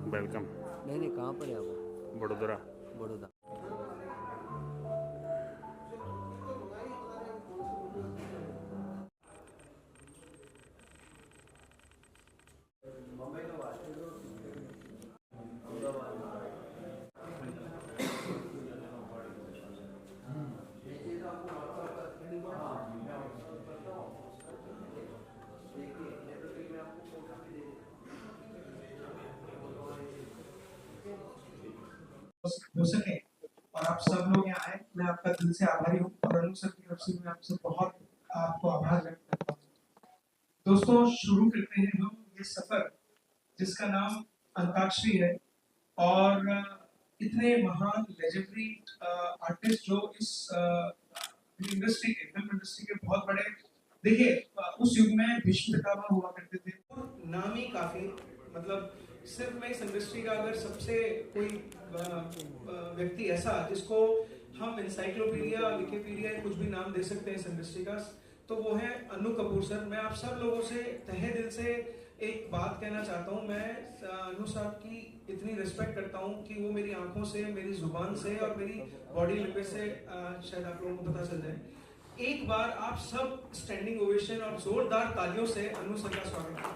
Welcome. नहीं नहीं, कहाँ पर है वो? बड़ोदरा। बड़ौदा। हो सके और आप सब लोग यहाँ आए, मैं आपका दिल से आभारी हूँ और अनु सर की तरफ से मैं आपसे बहुत आपको आभार व्यक्त करता हूँ। दोस्तों, शुरू करते हैं हम ये सफर जिसका नाम अंताक्षरी है और इतने महान लेजेंडरी आर्टिस्ट जो इस इंडस्ट्री के फिल्म इंडस्ट्री के बहुत बड़े, देखिए उस युग में भीष्म पितामह हुआ करते थे, नाम ही काफी, मतलब सिर्फ मैं इस इंडस्ट्री का अगर सबसे कोई व्यक्ति ऐसा जिसको हम इंसाइक्लोपीडिया विकिपीडिया कुछ भी नाम दे सकते हैं इस इंडस्ट्री का, तो वो है अनु कपूर सर। मैं आप सब लोगों से तहे दिल से एक बात कहना चाहता हूँ। मैं अनु साहब की इतनी रिस्पेक्ट करता हूँ कि वो मेरी आंखों से, मेरी जुबान से और मेरी बॉडी लैंग्वेज से शायद आप लोगों को पता चल जाए। एक बार आप सब स्टैंडिंग ओवेशन और जोरदार तालियों से अनु सर का स्वागत करें।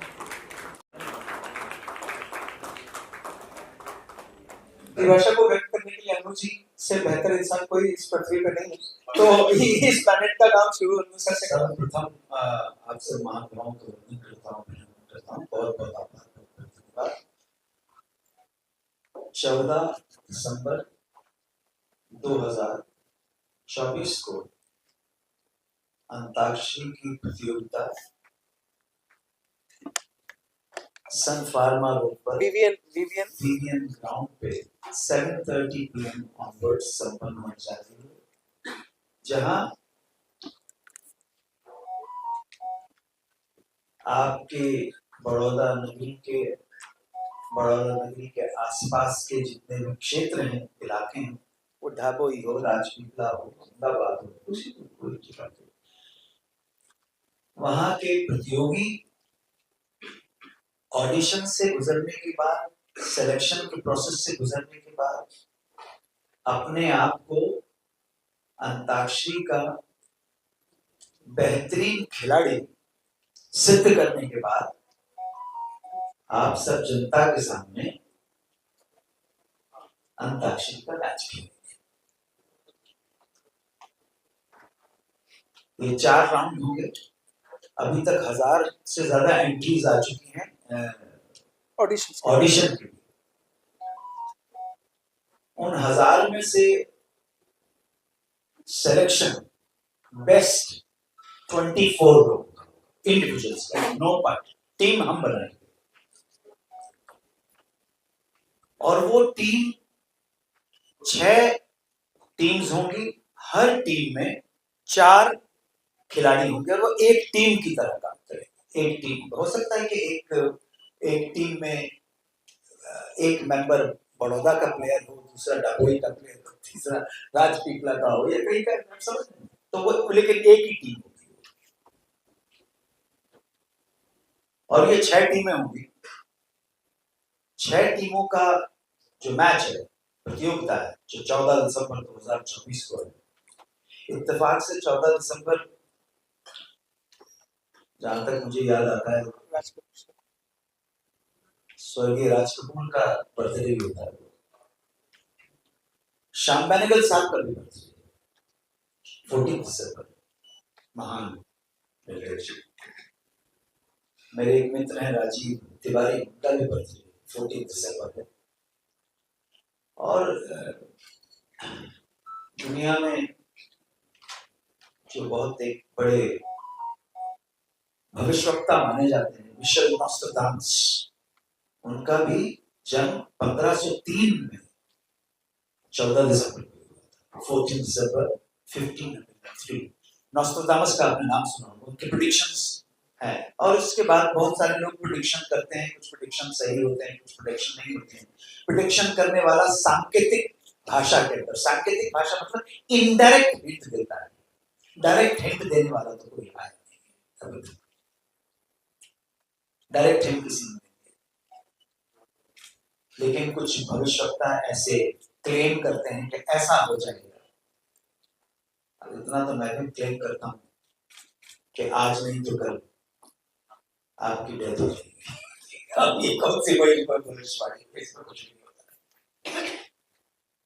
भाषा को व्यक्त करने के लिए अनु जी से बेहतर इंसान कोई इस पृथ्वी पर नहीं है, तो इस प्लैनेट का काम शुरू अनु सर से। सर्वप्रथम आपसे महानुभावों को वंदन करता हूँ, बहुत बहुत आभार। 14 दिसंबर 2024 को अंताक्षरी की प्रतियोगिता सन फार्मा रोड पर वीवीएन ग्राउंड पे 7:30 PM ऑनवर्ड संपन्न हो जाती है, जहां आपके बड़ौदा नगरी के आसपास के जितने भी क्षेत्र हैं, इलाके हैं, वो ढाबोई हो, राजपीपला हो, अहमदाबाद हो, उसी कोई जगह पे वहां के प्रतियोगी ऑडिशन से गुजरने के बाद, सिलेक्शन के प्रोसेस से गुजरने के बाद अपने आप को अंताक्षरी का बेहतरीन खिलाड़ी सिद्ध करने के बाद आप सब जनता के सामने अंताक्षरी का मैच खेलेंगे। ये 4 राउंड होंगे। अभी तक 1000 से ज्यादा एंट्रीज आ चुकी हैं ऑडिशन के लिए। उन 1000 में से सिलेक्शन बेस्ट 24 लोग इंडिविजुअल्स का, नो पार्ट, टीम हम बनाएंगे और वो टीम 6 टीम्स होंगी। हर टीम में 4 खिलाड़ी होंगे और वो एक टीम की तरह काम करेंगे। एक टीम हो सकता है कि एक टीम में एक मेंबर बड़ौदा का प्लेयर हो, दूसरा डाबोई का प्लेयर हो, तीसरा राजपीपला का हो, या कहीं का, समझ, तो वो लेकिन एक ही टीम होगी और ये 6 टीमें होंगी। 6 टीमों का जो मैच है, प्रतियोगिता है, जो 14 दिसंबर 2024 को है। इत्तेफाक से 14 दिसंबर, जहां तक मुझे याद आता है, स्वर्गीय राज कपूर का बर्थडे भी होता है। श्याम बेनेगल साहब का भी बर्थडे 14 दिसंबर, महान निर्देशक। मेरे एक मित्र हैं राजीव तिवारी, उनका भी बर्थडे 14 दिसंबर है। और दुनिया में जो बहुत एक बड़े भविष्यवक्ता माने जाते हैं, मिशेल नॉस्ट्राडामस, उनका भी जन्म 1503 में 14 दिसंबर 14 दिसंबर 1503। नॉस्ट्राडामस का आपने नाम सुना होगा, उनके प्रेडिक्शंस हैं और उसके बाद बहुत सारे लोग प्रेडिक्शन करते हैं। कुछ प्रेडिक्शन सही होते हैं, कुछ प्रेडिक्शन नहीं होते हैं। प्रेडिक्शन करने वाला सांकेतिक भाषा के अंदर, सांकेतिक भाषा मतलब इनडायरेक्ट हिंट देता है, डायरेक्ट हिंट देने वाला तो कोई आया नहीं है, डायरेक्ट हिंट किसी ने। लेकिन कुछ भविष्यवक्ता ऐसे क्लेम करते हैं कि ऐसा हो जाएगा। अब इतना तो मैं भी क्लेम करता हूं कि आज नहीं तो कल आपकी डेथ हो जाएगी। अब ये कौन सी बड़ी भविष्यवाणी है, इसमें कुछ नहीं होता।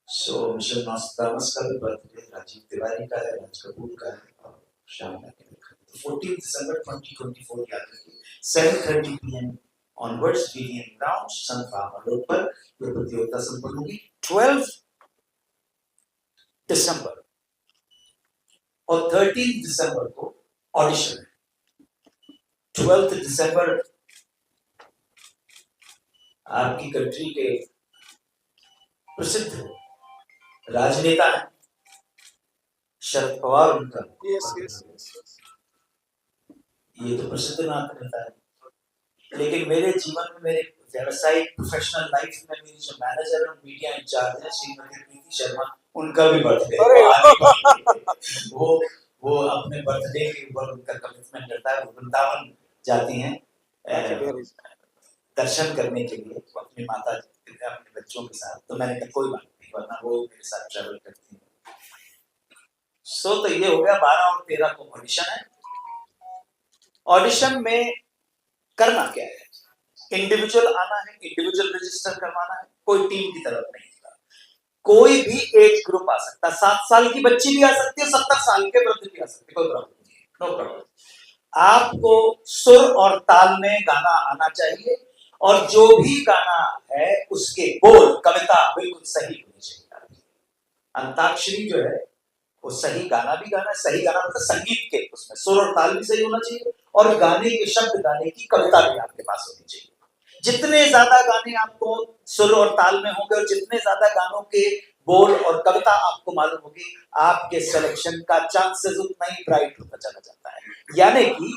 सो मिशन नॉस्ट्राडमस का भी बर्थडे राजीव तिवारी का है, राज कपूर का है और श्याम का है। 14 दिसंबर 2024 याद रखिए 7:30 PM onwards BDN ground Sun Pharma road पर यह प्रतियोगिता संपन्न होगी। 12 दिसंबर और 13 दिसंबर को ऑडिशन है। 12 दिसंबर आपकी कंट्री के प्रसिद्ध राजनेता है शरद पवार, उनका ये तो प्रसिद्ध नेता है, लेकिन मेरे जीवन में, मेरे व्यावसायिक प्रोफेशनल लाइफ में मेरी जो मैनेजर और मीडिया इंचार्ज है श्रीमती प्रीति शर्मा, उनका भी बर्थडे वो अपने बर्थडे के ऊपर उनका कमिटमेंट करता है। वो वृंदावन जाती हैं दर्शन करने के लिए अपनी माता अपने बच्चों के साथ। तो मैंने कहा कोई बात नहीं, वरना वो मेरे साथ ट्रैवल करती हैं। सो तो ये हो गया 12 और 13 को ऑडिशन है। ऑडिशन में करना क्या है? इंडिविजुअल आना है, इंडिविजुअल रजिस्टर करवाना है, कोई टीम की तरफ नहीं होगा। कोई भी एज ग्रुप आ सकता है, 7 साल की बच्ची भी आ सकती है, 70 साल के वृद्ध भी आ सकते हैं, कोई प्रॉब्लम नहीं है, नो प्रॉब्लम। आपको सुर और ताल में गाना आना चाहिए और जो भी गाना है उसके बोल, कविता बिल्कुल सही होनी चाहिए। अंताक्षरी जो है वो सही गाना भी गाना, सही गाना मतलब संगीत के उसमें सुर और ताल भी सही होना चाहिए और गाने के शब्द, गाने की कविता भी आपके पास होनी चाहिए। जितने ज्यादा गाने आपको सुर और ताल में होंगे और जितने ज्यादा गानों के बोल और कविता आपको मालूम होगी, आपके सिलेक्शन का चांसेस उतना ही ब्राइट होता चला जाता है। यानी कि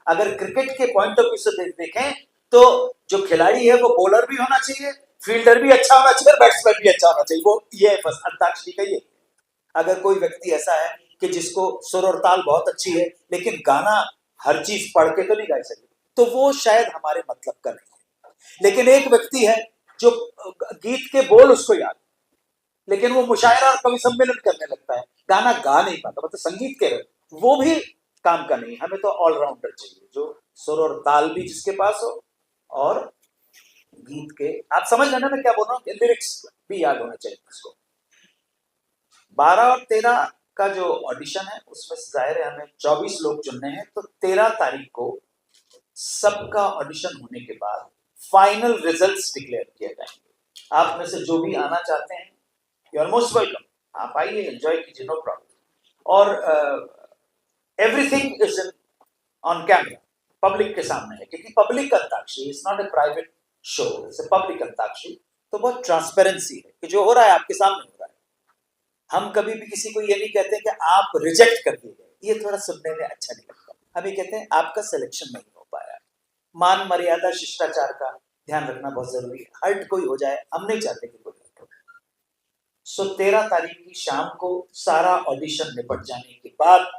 अगर क्रिकेट के पॉइंट ऑफ व्यू से देखें तो जो खिलाड़ी है वो बॉलर भी होना चाहिए, फील्डर भी अच्छा होना चाहिए, बैट्समैन भी अच्छा होना चाहिए। वो ये बस अंताक्षरी का ये। अगर कोई व्यक्ति ऐसा है कि जिसको सुर और ताल बहुत अच्छी है लेकिन गाना हर चीज पढ़ के तो नहीं गा सके, तो वो शायद हमारे मतलब का नहीं है। लेकिन एक व्यक्ति है जो गीत के बोल उसको याद, लेकिन वो मुशायरा और कवि सम्मेलन करने लगता है, गाना गा नहीं पाता, मतलब संगीत के वो भी काम का नहीं। हमें तो ऑलराउंडर चाहिए जो सुर और ताल भी जिसके पास हो और गीत के, आप समझ लेना मैं क्या बोल रहा हूँ, लिरिक्स भी याद होना चाहिए उसको। 12 और 13 का जो ऑडिशन है उसमें जाहिर है हमें 24 लोग चुनने हैं। तो 13 तारीख को सबका ऑडिशन होने के बाद फाइनल रिजल्ट्स डिक्लेयर किए जाएंगे। आप में से जो भी आना चाहते हैं यू आर मोस्ट वेलकम, आप आइए, एंजॉय कीजिए, नो प्रॉब्लम। और everything is on camera, public के सामने है, क्योंकि public antakshari is not a private show, it's a public antakshari. तो बहुत ट्रांसपेरेंसी है कि जो हो रहा है आपके सामने हो रहा है। हम कभी भी किसी को ये नहीं कहते कि आप रिजेक्ट कर दिए गए, ये थोड़ा सुनने में अच्छा नहीं लगता। हम ये कहते हैं आपका सिलेक्शन नहीं हो पाया। मान मर्यादा शिष्टाचार का ध्यान रखना बहुत जरूरी है। हर्ट कोई हो जाए, हम नहीं चाहते कि कोई हर्ट हो। सो 13 तारीख की शाम को सारा ऑडिशन निपट जाने के बाद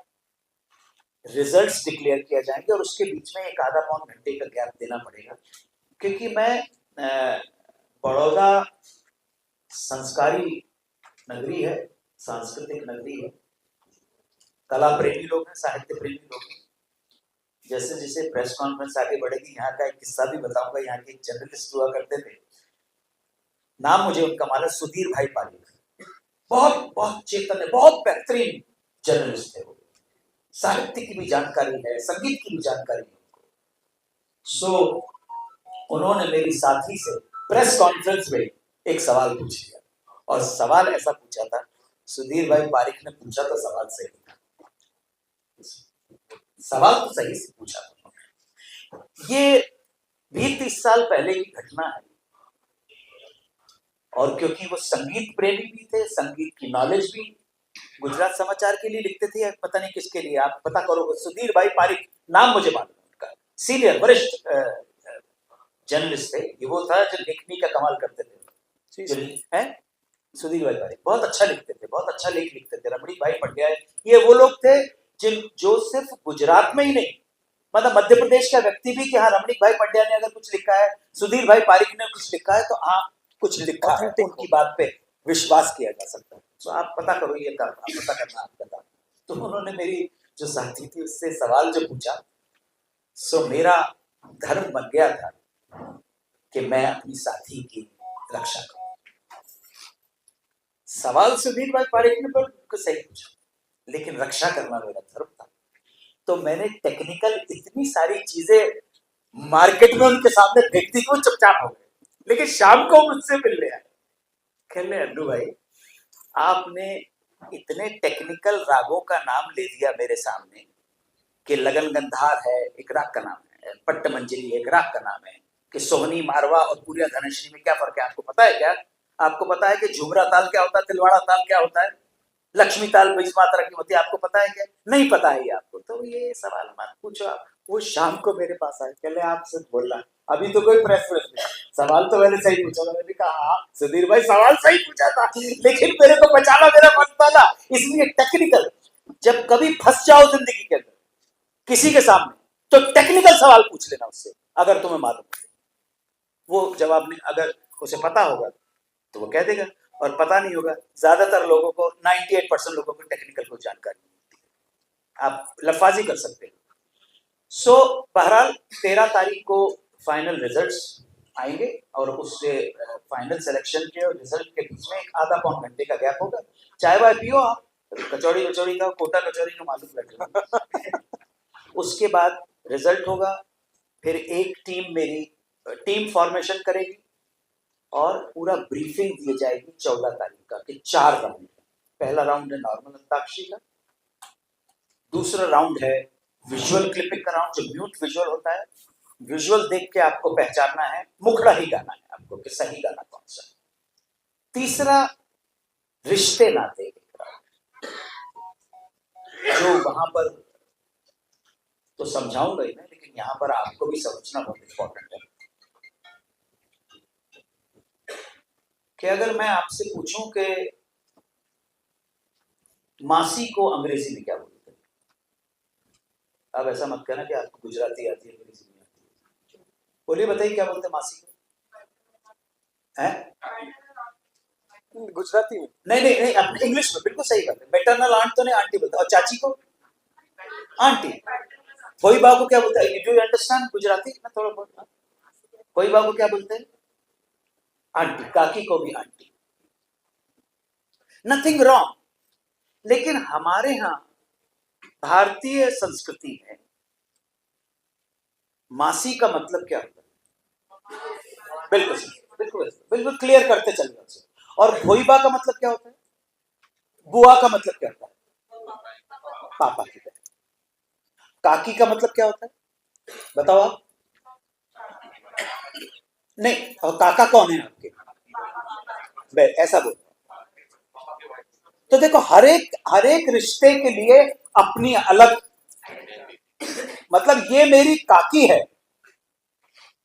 रिजल्ट्स डिक्लेयर किया जाएंगे और उसके बीच में एक आधा पौन घंटे का गैप देना पड़ेगा, क्योंकि मैं बड़ौदा संस्कारी नगरी है, सांस्कृतिक नगरी है, कला प्रेमी लोग हैं, साहित्य प्रेमी लोग हैं। जैसे जैसे प्रेस कॉन्फ्रेंस आगे बढ़ेगी, यहाँ का एक किस्सा भी बताऊंगा। यहाँ के एक जर्नलिस्ट हुआ करते थे, नाम मुझे उनका मालूम, सुधीर भाई पालिक। बहुत बहुत चेतन, बहुत बेहतरीन जर्नलिस्ट थे वो। साहित्य की भी जानकारी है, संगीत की भी जानकारी है उनको। सो उन्होंने मेरी साथी से प्रेस कॉन्फ्रेंस में एक सवाल पूछ लिया, और सवाल ऐसा पूछा था, सुधीर भाई पारिक ने पूछा तो सवाल सही था, सवाल तो सही से पूछा था। ये भी 30 साल पहले की घटना है, और क्योंकि वो संगीत प्रेमी भी थे, संगीत की नॉलेज भी, गुजरात समाचार के लिए लिखते थे, पता नहीं किसके लिए, आप पता करोगे। सुधीर भाई पारिक नाम मुझे मालूम है उनका, सीनियर वरिष्ठ जर्नलिस्ट थे। ये वो था जो लिखने का कमाल करते थे, हैं सुधीर भाई पारिक, बहुत अच्छा लिखते थे, बहुत अच्छा लेख लिखते थे। रमणीक भाई पंड्या, ये वो लोग थे जो सिर्फ गुजरात में ही नहीं, मतलब मध्य प्रदेश का व्यक्ति भी कि हाँ रमणीक भाई पंड्या ने अगर कुछ लिखा है, सुधीर भाई पारिक ने कुछ लिखा है, तो हाँ कुछ लिखा है उनकी बात पे विश्वास किया जा सकता है। तो आप पता करो, ये काम आप पता करना आपका काम। तो उन्होंने मेरी जो साथी थी उससे सवाल जो पूछा, सो मेरा धर्म बन गया था कि मैं अपनी साथी की रक्षा करूं। सवाल सुधीर भाई पारेख ने बिल्कुल सही पूछा, लेकिन रक्षा करना मेरा धर्म था। तो मैंने टेक्निकल इतनी सारी चीजें मार्केट में उनके सामने फेंक दी कि वो चुपचाप हो गए। लेकिन शाम को मुझसे मिलने आए, कहने अन्नू भाई आपने इतने टेक्निकल रागों का नाम ले दिया मेरे सामने कि लगन गंधार है एक राग का नाम है, पट्ट मंजरी एक राग का नाम है, कि सोहनी मारवा और पूरिया धनश्री में क्या फर्क है आपको पता है क्या? आपको पता है कि झुमरा ताल क्या होता है, तिलवाड़ा ताल क्या होता है, लक्ष्मी ताल बीज मात्रा की होती है, आपको पता है क्या? नहीं पता है ये आपको। तो ये सवाल मत पूछो आप। वो शाम को मेरे पास आए, कहले आपसे बोलना अभी तो कोई प्रेफरेंस नहीं, सवाल तो मैंने सही पूछा था। मैंने कहा हाँ सुधीर भाई सवाल सही पूछा था, लेकिन मेरे को बचाना मेरा मन था ना, इसलिए टेक्निकल। जब कभी फंस जाओ जिंदगी के अंदर किसी के सामने, तो टेक्निकल सवाल पूछ लेना उससे, अगर तुम्हें मालूम है। वो जवाब नहीं, अगर उसे पता होगा तो वो कह देगा, और पता नहीं होगा। ज्यादातर लोगों को 98% लोगों को टेक्निकल कोई जानकारी नहीं होती है, आप लफाजी कर सकते हैं। सो बहरहाल 13 तारीख को फाइनल रिजल्ट्स आएंगे, और उससे फाइनल सिलेक्शन के और रिजल्ट के बीच में एक आधा पौन घंटे का गैप होगा। चाय वाय पियो आप, कचौड़ी वचौड़ी का, कोटा कचौड़ी का मालूम लगेगा। उसके बाद रिजल्ट होगा, फिर एक टीम मेरी टीम फॉर्मेशन करेगी और पूरा ब्रीफिंग दी जाएगी 14 तारीख का कि 4 राउंड है। पहला राउंड है नॉर्मल अंताक्षरी का, दूसरा राउंड है विजुअल क्लिपिंग का राउंड, जो म्यूट विजुअल होता है। विजुअल देख के आपको पहचानना है, मुखड़ा ही गाना है आपको कि सही गाना कौन सा है। तीसरा रिश्ते नाते, जो वहां पर तो समझाऊंगा ही मैं, लेकिन यहां पर आपको भी समझना बहुत इंपॉर्टेंट है कि अगर मैं आपसे पूछूं कि मासी को अंग्रेजी में क्या बोलते हैं, अब ऐसा मत कहना कि आपको गुजराती आती है अंग्रेजी नहीं आती है। बोलिए बताइए क्या बोलते हैं मासी को? हैं? गुजराती में? नहीं, अपने इंग्लिश में बिल्कुल सही बात है। मैटरनल आंट तो नहीं, आंटी बोलते। और चाची को आंटी। कोई बा को क्या बोलते हैं? Do you understand Gujarati? मैं थोड़ा बहुत। कोई बा को क्या बोलते हैं? आंटी। काकी को भी आंटी। नथिंग रॉन्ग, लेकिन हमारे यहां भारतीय संस्कृति में मासी का मतलब क्या होता है? बिल्कुल क्लियर करते चल रहे। और भोईबा का मतलब क्या होता है? बुआ का मतलब क्या होता है? पापा की बहन। काकी का मतलब क्या होता है? बताओ आप। नहीं, और काका कौन है आपके? ऐसा बोल। तो देखो हर एक रिश्ते के लिए अपनी अलग, मतलब ये मेरी काकी है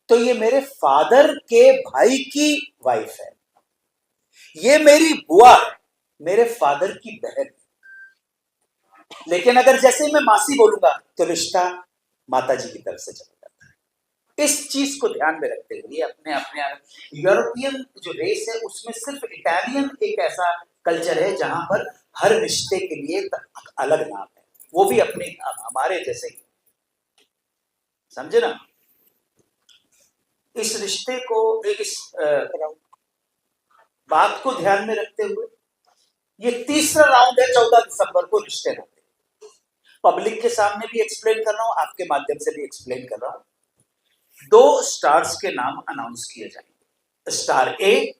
तो ये मेरे फादर के भाई की वाइफ है, ये मेरी बुआ है मेरे फादर की बहन। लेकिन अगर जैसे मैं मासी बोलूंगा तो रिश्ता माता जी की तरफ से चला जाता है। इस चीज को ध्यान में रखते हुए अपने यूरोपियन जो रेस है उसमें सिर्फ इटालियन एक ऐसा कल्चर है जहां पर हर रिश्ते के लिए अलग नाम है, वो भी अपने हमारे जैसे ही। समझे ना? इस रिश्ते को, इस बात को ध्यान में रखते हुए ये तीसरा राउंड है 14 दिसंबर को रिश्ते नाते। पब्लिक के सामने भी एक्सप्लेन कर रहा हूं, आपके माध्यम से भी एक्सप्लेन कर रहा हूं। 2 स्टार्स के नाम अनाउंस किए जाएंगे, स्टार ए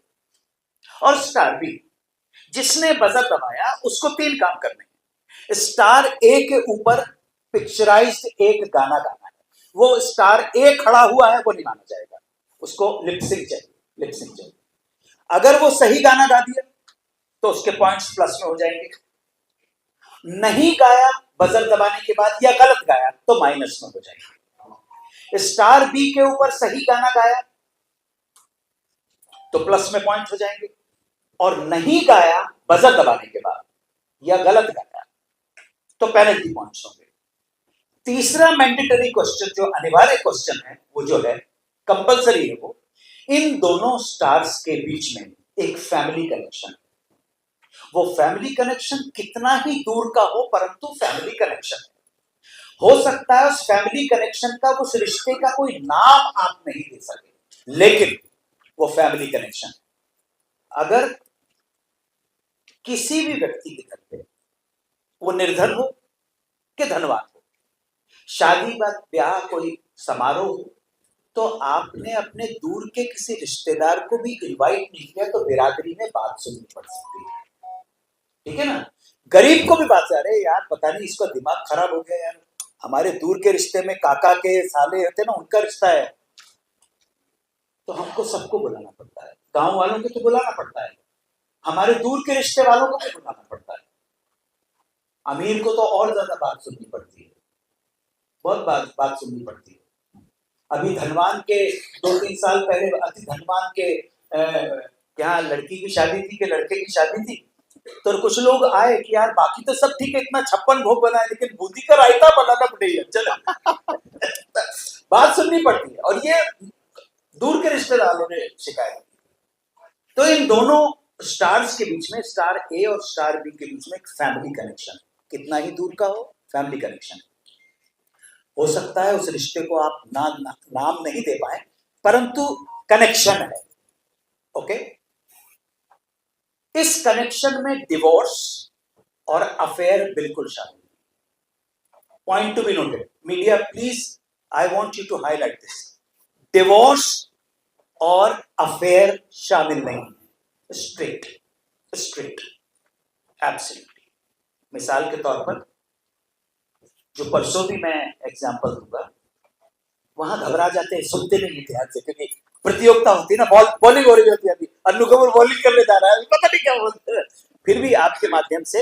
और स्टार बी। जिसने बजर दबाया उसको 3 काम करने हैं। स्टार ए के ऊपर पिक्चराइज्ड एक गाना गाना है, वो स्टार ए खड़ा हुआ है वो नहीं माना जाएगा, उसको लिपसिंग चाहिए। अगर वो सही गाना गा दिया तो उसके पॉइंट्स प्लस में हो जाएंगे। नहीं गाया बजर दबाने के बाद या गलत गाया तो माइनस में हो जाएंगे। स्टार बी के ऊपर सही गाना गाया तो प्लस में पॉइंट हो जाएंगे, और नहीं गाया बजर दबाने के बाद या गलत गाया तो पेनल्टी पॉइंट्स होंगे। तीसरा मैंडेटरी क्वेश्चन जो अनिवार्य क्वेश्चन है, वो जो है कंपलसरी है, वो इन दोनों स्टार्स के बीच में एक फैमिली कनेक्शन, वो फैमिली कनेक्शन कितना ही दूर का हो परंतु फैमिली कनेक्शन हो सकता है। उस फैमिली कनेक्शन का, उस रिश्ते का कोई नाम आप नहीं दे सके, लेकिन वो फैमिली कनेक्शन। अगर किसी भी व्यक्ति के घर पे, वो निर्धन हो कि धनवान हो, शादी ब्याह कोई समारोह हो, तो आपने अपने दूर के किसी रिश्तेदार को भी इनवाइट नहीं किया तो बिरादरी में बात सुननी पड़ सकती है, ठीक है ना। गरीब को भी बात है, अरे यार पता नहीं इसका दिमाग खराब हो गया यार, हमारे दूर के रिश्ते में काका के साले होते ना, उनका रिश्ता है, तो हमको सबको बुलाना पड़ता है। गांव वालों को तो बुलाना पड़ता है, हमारे दूर के रिश्ते वालों को भी बुलाना पड़ता है। अमीर को तो और ज्यादा बात सुननी पड़ती है, बहुत बात सुननी पड़ती है। अभी धनवान के 2-3 साल पहले अति धनवान के यहाँ लड़की की शादी थी कि लड़के की शादी थी, तो कुछ लोग आए कि यार बाकी तो सब ठीक है, इतना 56 भोग बनाए, लेकिन बूंदी का रायता बनाना पड़ेगा, चलो बात सुननी पड़ती है। और ये दूर के रिश्तेदारों ने शिकायत की। तो इन दोनों स्टार्स के बीच में, स्टार ए और स्टार बी के बीच में एक फैमिली कनेक्शन, कितना ही दूर का हो, फैमिली कनेक्शन हो सकता है। उस रिश्ते को आप नाम नहीं दे पाए परंतु कनेक्शन है, ओके। इस कनेक्शन में डिवोर्स और अफेयर बिल्कुल शामिल। Point to be noted, media please, I want you to highlight this, divorce और अफेयर शामिल नहीं है, स्ट्रिक्ट एब्सोल्युटली। मिसाल के तौर पर जो परसों भी मैं एग्जांपल दूंगा, वहां घबरा जाते हैं, सुनते नहीं ध्यान से, क्योंकि प्रतियोगिता होती है ना, बॉलिंग हो रही होती है, अभी अन्नू कपूर बॉलिंग करने जा रहा है, पता नहीं क्या बोलते हैं। फिर भी आपके माध्यम से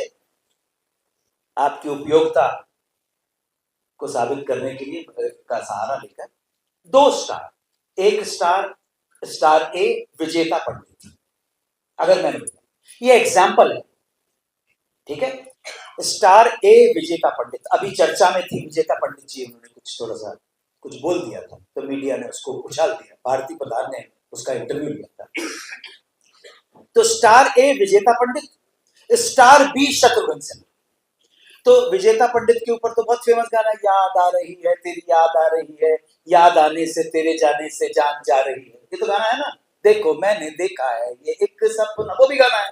आपकी उपयोगिता को साबित करने के लिए का सहारा लेकर 2 स्टार, एक स्टार ए विजेता पंडित, अगर मैंने बोला ये एग्जाम्पल है, ठीक है। स्टार ए विजेता पंडित अभी चर्चा में थी, विजेता पंडित जी, उन्होंने थोड़ा सा कुछ बोल दिया था तो मीडिया ने उसको उछाल दिया, भारतीय प्रधान ने उसका इंटरव्यू लिया था। तो स्टार ए विजेता पंडित, स्टार बी शत्रुघ्न सिन्हा। तो विजेता पंडित के ऊपर तो बहुत फेमस गाना, याद आ रही है तेरी याद आ रही है, याद आने से तेरे जाने से जान जा रही है, ये तो गाना है ना, देखो मैंने देखा है ये एक सपना, वो भी गाना है।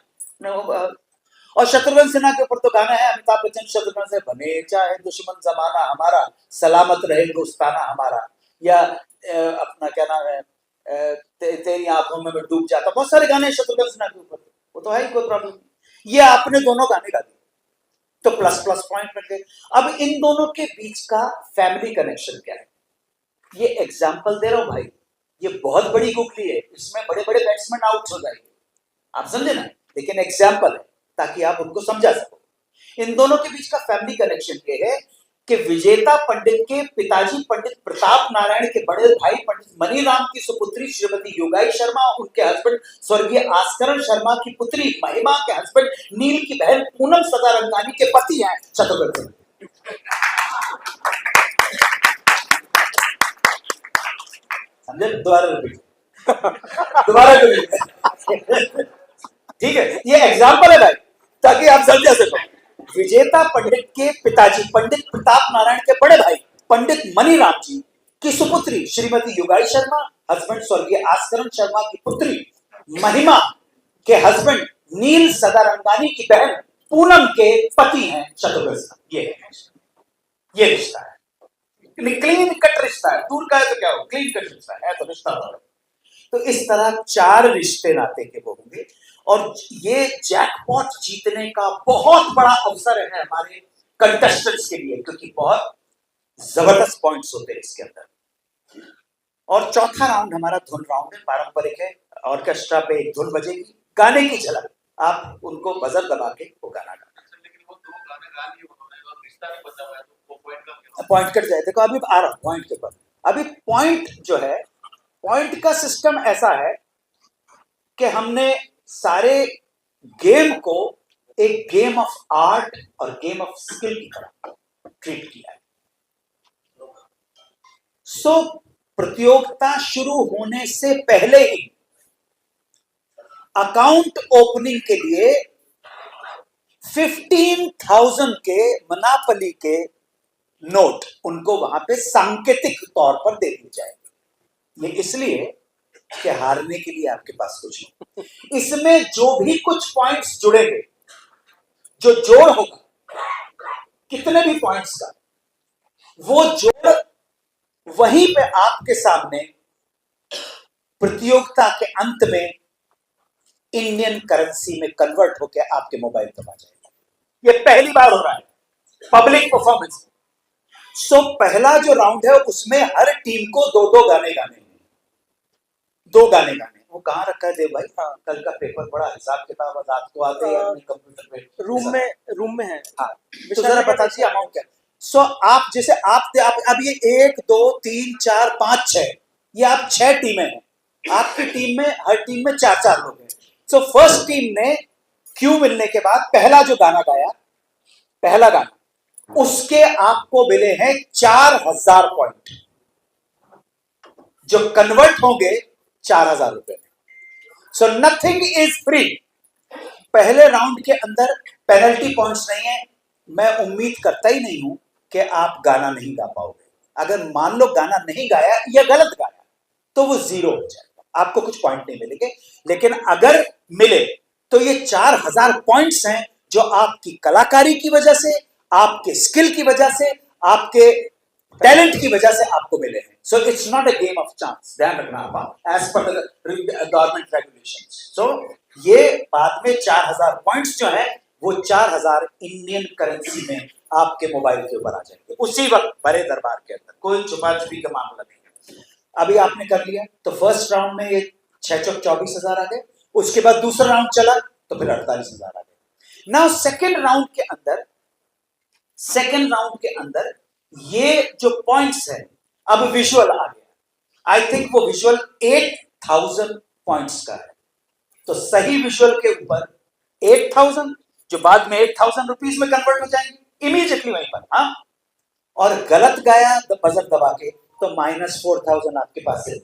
और शत्रुघ्न सिन्हा के ऊपर तो गाना है, अमिताभ बच्चन शत्रुघ्न से, बने चाहे दुश्मन जमाना हमारा, सलामत रहे दोस्ताना हमारा, या अपना क्या नाम है, तेरी आंखों में मैं डूब जाता, बहुत सारे गाने शत्रुघ्न सिन्हा के ऊपर, वो तो है ही, कोई प्रॉब्लम नहीं। ये आपने दोनों गाने गा दिए तो प्लस पॉइंट मिल गए। अब इन दोनों के बीच का फैमिली कनेक्शन क्या है, ये एग्जाम्पल दे रहा हूं भाई, ये बहुत बड़ी गुगली है, इसमें बड़े बड़े बैट्समैन आउट हो जाएंगे, आप समझे ना, लेकिन एग्जाम्पल है ताकि आप उनको समझा सको। इन दोनों के बीच का फैमिली कनेक्शन ये है कि विजेता पंडित के पिताजी पंडित प्रताप नारायण के बड़े भाई पंडित मनीराम की सुपुत्री श्रीमती योगाई शर्मा, उनके हस्बैंड स्वर्गीय आस्करण शर्मा की पुत्री महिमा के हस्बैंड नील की बहन पूनम सदारंगानी के पति हैं शत्रुघ्न सिन्हा। समझे, दोबारा ठीक है, ये एग्जाम्पल है भाई ताकि आप समझ सको। विजेता पंडित के पिताजी पंडित प्रताप नारायण के बड़े भाई पंडित मनीराम जी की सुपुत्री श्रीमती योगाई शर्मा, हस्बैंड स्वर्गीय आस्करण शर्मा की पुत्री महिमा के हस्बैंड नील सदारंगानी की बहन पूनम के पति हैं शत्रुघ्न सिन्हा। ये रिश्ता है, क्लीन कट रिश्ता है, दूर का है तो क्या हो, क्लीन कट रिश्ता है तो रिश्ता हो। तो इस तरह 4 रिश्ते नाते के वो होंगे, और ये जैकपॉट जीतने का बहुत बड़ा अवसर है हमारे कंटेस्टेंट्स के लिए, क्योंकि बहुत जबरदस्त पॉइंट्स होते हैं इसके अंदर। और चौथा राउंड हमारा धुन राउंड है, पारंपरिक है, ऑर्केस्ट्रा पे एक धुन बजेगी, गाने की झलक, आप उनको बजर दबा के वो गाना गाना। पॉइंट कट जाए, देखो अभी आ रहा पॉइंट के ऊपर। अभी पॉइंट जो है, पॉइंट का सिस्टम ऐसा है कि हमने सारे गेम को एक गेम ऑफ आर्ट और गेम ऑफ स्किल की तरह ट्रीट किया है। सो प्रतियोगिता शुरू होने से पहले ही अकाउंट ओपनिंग के लिए 15,000 के मनापली के नोट उनको वहां पे सांकेतिक तौर पर दे दी जाएगी। ये इसलिए कि हारने के लिए आपके पास कुछ नहीं। इसमें जो भी कुछ पॉइंट्स जुड़ेंगे, जो जोड़ होगा कितने भी पॉइंट्स का, वो जोड़ वहीं पे आपके सामने प्रतियोगिता के अंत में इंडियन करेंसी में कन्वर्ट होकर आपके मोबाइल तक आ जाएगा। ये पहली बार हो रहा है पब्लिक परफॉर्मेंस। सो पहला जो राउंड है उसमें हर टीम को दो गाने गाने हैं, 2 गाने गाने। वो कहाँ रखा है देव भाई? कल का पेपर पढ़ा, हिसाब किताब रात को आते हैं अपने कंप्यूटर पे, रूम में है। हाँ, तो जरा बता दीजिए अमाउंट क्या। सो आप जैसे आप अब ये 1 2 3 4 5 6, ये आप 6 टीमें हैं। आपकी टीम में हर टीम में 4 लोग हैं। सो फर्स्ट टीम ने क्यू मिलने के बाद पहला जो गाना गाया, पहला गाना, उसके आपको मिले हैं 4,000 पॉइंट, जो कन्वर्ट होंगे 4,000 रुपए में। So nothing is free. पहले राउंड के अंदर पेनल्टी पॉइंट्स नहीं है। मैं उम्मीद करता ही नहीं हूं कि आप गाना नहीं गा पाओगे। अगर मान लो गाना नहीं गाया या गलत गाया तो वो 0 हो जाएगा, आपको कुछ पॉइंट नहीं मिलेंगे। लेकिन अगर मिले तो ये 4,000 पॉइंट्स हैं जो आपकी कलाकारी की वजह से, आपके स्किल की वजह से, आपके टैलेंट की वजह से आपको मिले हैं। So it's not a game of chance, ध्यान रखना आप, as per the government regulations. सो ये बाद में 4,000 पॉइंट्स जो है वो 4,000 इंडियन करेंसी में आपके मोबाइल के ऊपर आ जाएंगे उसी वक्त बड़े दरबार के अंदर। कोई छुपा छुपी का मामला नहीं। अभी आपने कर लिया तो फर्स्ट राउंड में ये 6 चौक 24,000 आ गए। उसके बाद दूसरा राउंड चला तो फिर 48,000 आ गए। नाउ सेकेंड राउंड के अंदर ये जो पॉइंट्स है, अब विजुअल आ गया। आई थिंक वो विजुअल 8,000 पॉइंट्स का है। तो सही विजुअल के ऊपर 8,000 जो बाद में 8,000 रुपीज में कन्वर्ट हो जाएंगे इमीडिएटली वहीं पर। हाँ, और गलत गाया तो बजट दबा के तो -4,000 आपके पास है।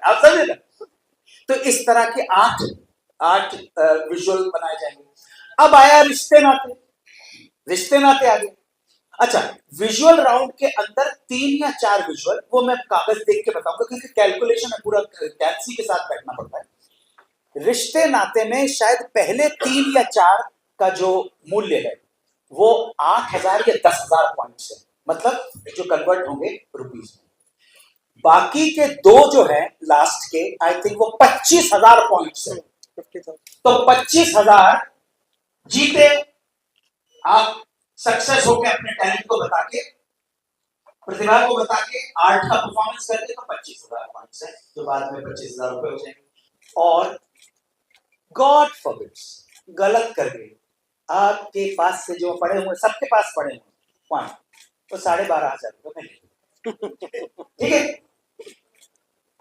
आप समझे ना? तो इस तरह के 8 विजुअल बनाए जाएंगे। अब आया रिश्ते नाते आ गए। अच्छा, विजुअल राउंड के अंदर 3 या 4 विजुअल, वो मैं कागज देख के बताऊंगा क्योंकि कैलकुलेशन है, पूरा कैलसी के साथ बैठना पड़ता है। रिश्ते नाते में शायद पहले 3 या 4 का जो मूल्य है वो 8,000 या 10,000 पॉइंट्स है, मतलब जो कन्वर्ट होंगे रुपीज में। बाकी के 2 जो है लास्ट के, आई थिंक वो 25,000 पॉइंट्स है। तो 25,000 जीते आप, सक्सेस होकर अपने टैलेंट को बता के, प्रतिभा को बता के, आर्ट का परफॉर्मेंस करके, तो 25,000 पॉइंट्स है जो बाद में 25,000 रुपए हो जाएंगे। और गॉड फॉरबिड्स गलत कर गए, आपके पास से जो पड़े हुए, सबके पास पड़े हुए पॉइंट, तो 12,500 रुपए मिलेंगे। ठीक है,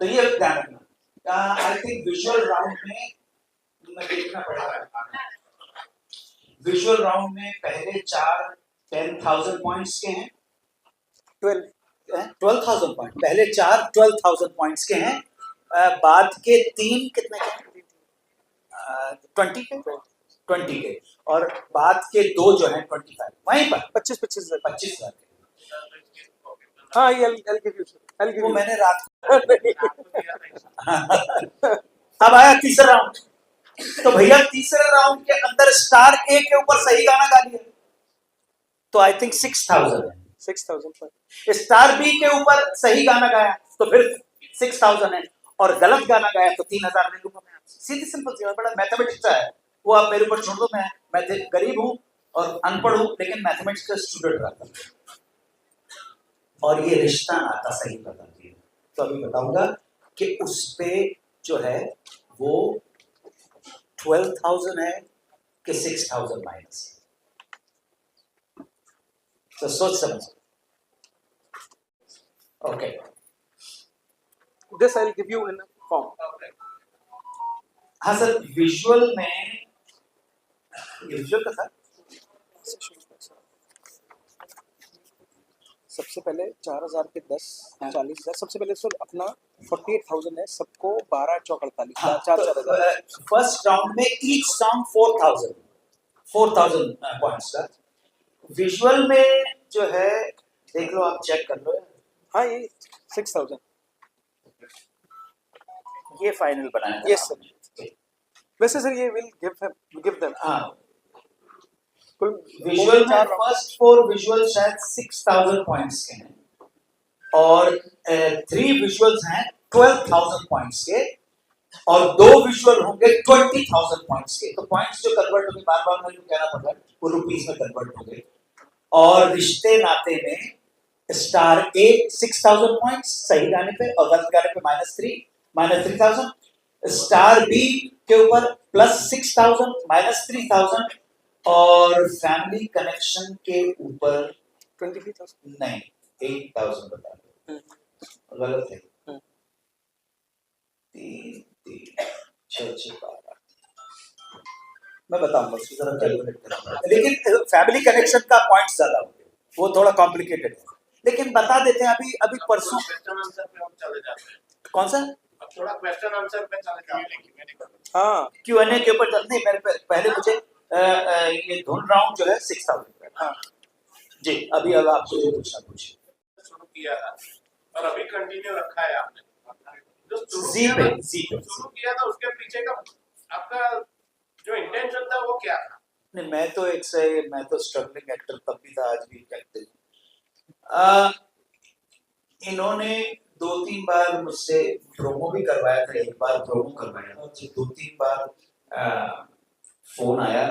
तो ये ध्यान रखना। आई थिंक विजुअल राउंड में देखना पड़ेगा। विजुअल राउंड में पहले 4 10,000 पॉइंट्स के हैं, 12,000 पॉइंट, पहले 4 12,000 पॉइंट्स के हैं। बाद के 3 कितने के? 20 के, और बाद के 2 जो हैं 25, वहीं पर 25,000 के। हाँ, I'll give you. वो मैंने रात अब आया तीसरा राउंड। तो भैया तीसरे राउंड के अंदर स्टार ए के ऊपर सही गाना गा लिया तो आई थिंक 6,000 है। 6,000 स्टार बी के ऊपर सही गाना गाया तो फिर 6,000 है, और गलत गाना गाया तो 3,000 ले लूंगा मैं आपसे। सीधी सिंपल सी बात, बड़ा मैथमेटिक्स है वो, आप मेरे ऊपर छोड़ दो। मैं गरीब हूं और अनपढ़ हूं, लेकिन मैथमेटिक्स का स्टूडेंट रहता हूं और ये रिश्ता नाता सही बताती है। तो अभी बताऊंगा कि उस पे जो है वो 12,000 है कि 6,000 माइनस। तो सोच समझ। Okay, This I'll give you in a form. हाँ सर, विजुअल में विजुअल का था सबसे पहले 4,000 के 10 40,000 सबसे पहले सर अपना 48,000 है सबको 12 चौक 48 हाँ, 4,000 फर्स्ट राउंड में ईच राउंड 4,000 पॉइंट्स का। विजुअल में जो है देख लो, आप चेक कर लो, हाँ ये 6,000 ये फाइनल बनाया था Yes, sir. आपने। वैसे सर ये विल गिव देम हाँ, कुल विजुअल में चार round। फर्स्ट 4 विजुअल शायद 6,000 पॉइंट्स के हैं और 3 विजुअल्स हैं 12,000 पॉइंट्स के और 2 विजुअल होंगे 20,000 पॉइंट्स के। तो पॉइंट्स जो कन्वर्ट होंगे, बार बार मुझे कहना पड़ रहा है, वो रुपीस में कन्वर्ट होंगे। और रिश्ते नाते में स्टार ए 6,000 पॉइंट्स सही गाने पे और गलत गाने पे -3,000, स्टार बी के ऊपर +6,000 -3,000 और फैमिली कनेक्शन के ऊपर 23,000 नहीं 8,000 बता दो, गलत है। 3 3 6 6 12 मैं बताऊंगा उसकी जरा कैलकुलेट करूंगा, लेकिन फैमिली कनेक्शन का पॉइंट ज्यादा हो गया, वो थोड़ा कॉम्प्लिकेटेड है, लेकिन बता देते हैं। अभी परसों क्वेश्चन आंसर पे हम चले जाते हैं। कौन सा अब थोड़ा क्वेश्चन आंसर पे चले जाते हैं। हाँ Q&A के ऊपर नहीं, मेरे पहले मुझे ये धुन राउंड जो है 6,000 हाँ जी। अभी अब आपको जो पूछना पूछिए। शुरू किया था और अभी कंटिन्यू रखा है आपने। जो शुरू जी किया पे था- जी पे शुरू किया था उसके पीछे का आपका जो इंटेंशन था वो क्या था? नहीं, मैं तो स्ट्रगलिंग एक्टर तब भी था, आज भी कहते हैं। इन्होंने 2-3 बार मुझसे प्रोमो भी करवाया था, एक बार प्रोमो करवाया था, जो 2-3 बार फोन आया,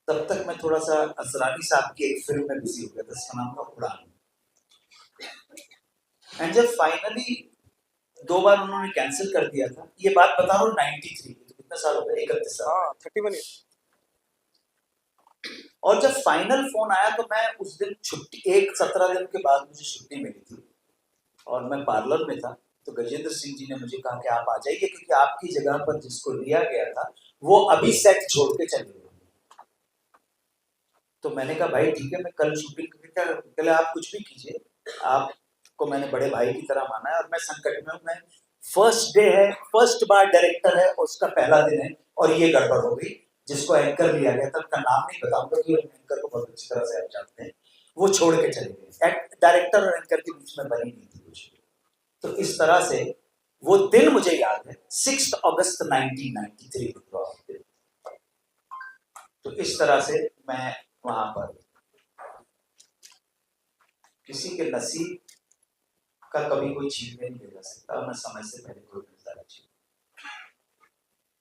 तब तक मैं थोड़ा सा असरानी साहब की एक फिल्म में बिजी हो गया था, उसका नाम था उड़ान। एंड जब फाइनली 2 बार उन्होंने कैंसिल कर दिया था, ये बात बता रहा हूँ 93, तो कितने साल हो गए, 31 साल। हाँ 31 years और जब फाइनल फोन आया तो मैं उस दिन छुट्टी, 17 दिन के बाद मुझे छुट्टी मिली थी और मैं पार्लर में था, तो गजेंद्र सिंह जी ने मुझे कहा कि आप आ जाइए, क्योंकि आपकी जगह पर जिसको लिया गया था वो अभी सेट छोड़ के चले गए। तो मैंने कहा भाई ठीक है, मैं कल शूटिंग करके, आप कुछ भी कीजिए, आपको मैंने बड़े भाई की तरह माना है और मैं संकट में हूँ। मैं फर्स्ट डे है, फर्स्ट बार डायरेक्टर है, उसका पहला दिन है और ये गड़बड़ हो गई। जिसको एंकर लिया गया था, उसका नाम नहीं बताऊंगा कि एंकर को बहुत अच्छी तरह से आप जानते हैं, वो छोड़ के चले गए। डायरेक्टर और एंकर के बीच में बनी नहीं थी कुछ। तो इस तरह से वो दिन मुझे याद है, 6 अगस्त 1993। तो इस तरह से मैं वहां पर, किसी के नसीब का कभी कोई छीन नहीं ले जा सकता, मैं समय से पहले कोई मिलता नहीं।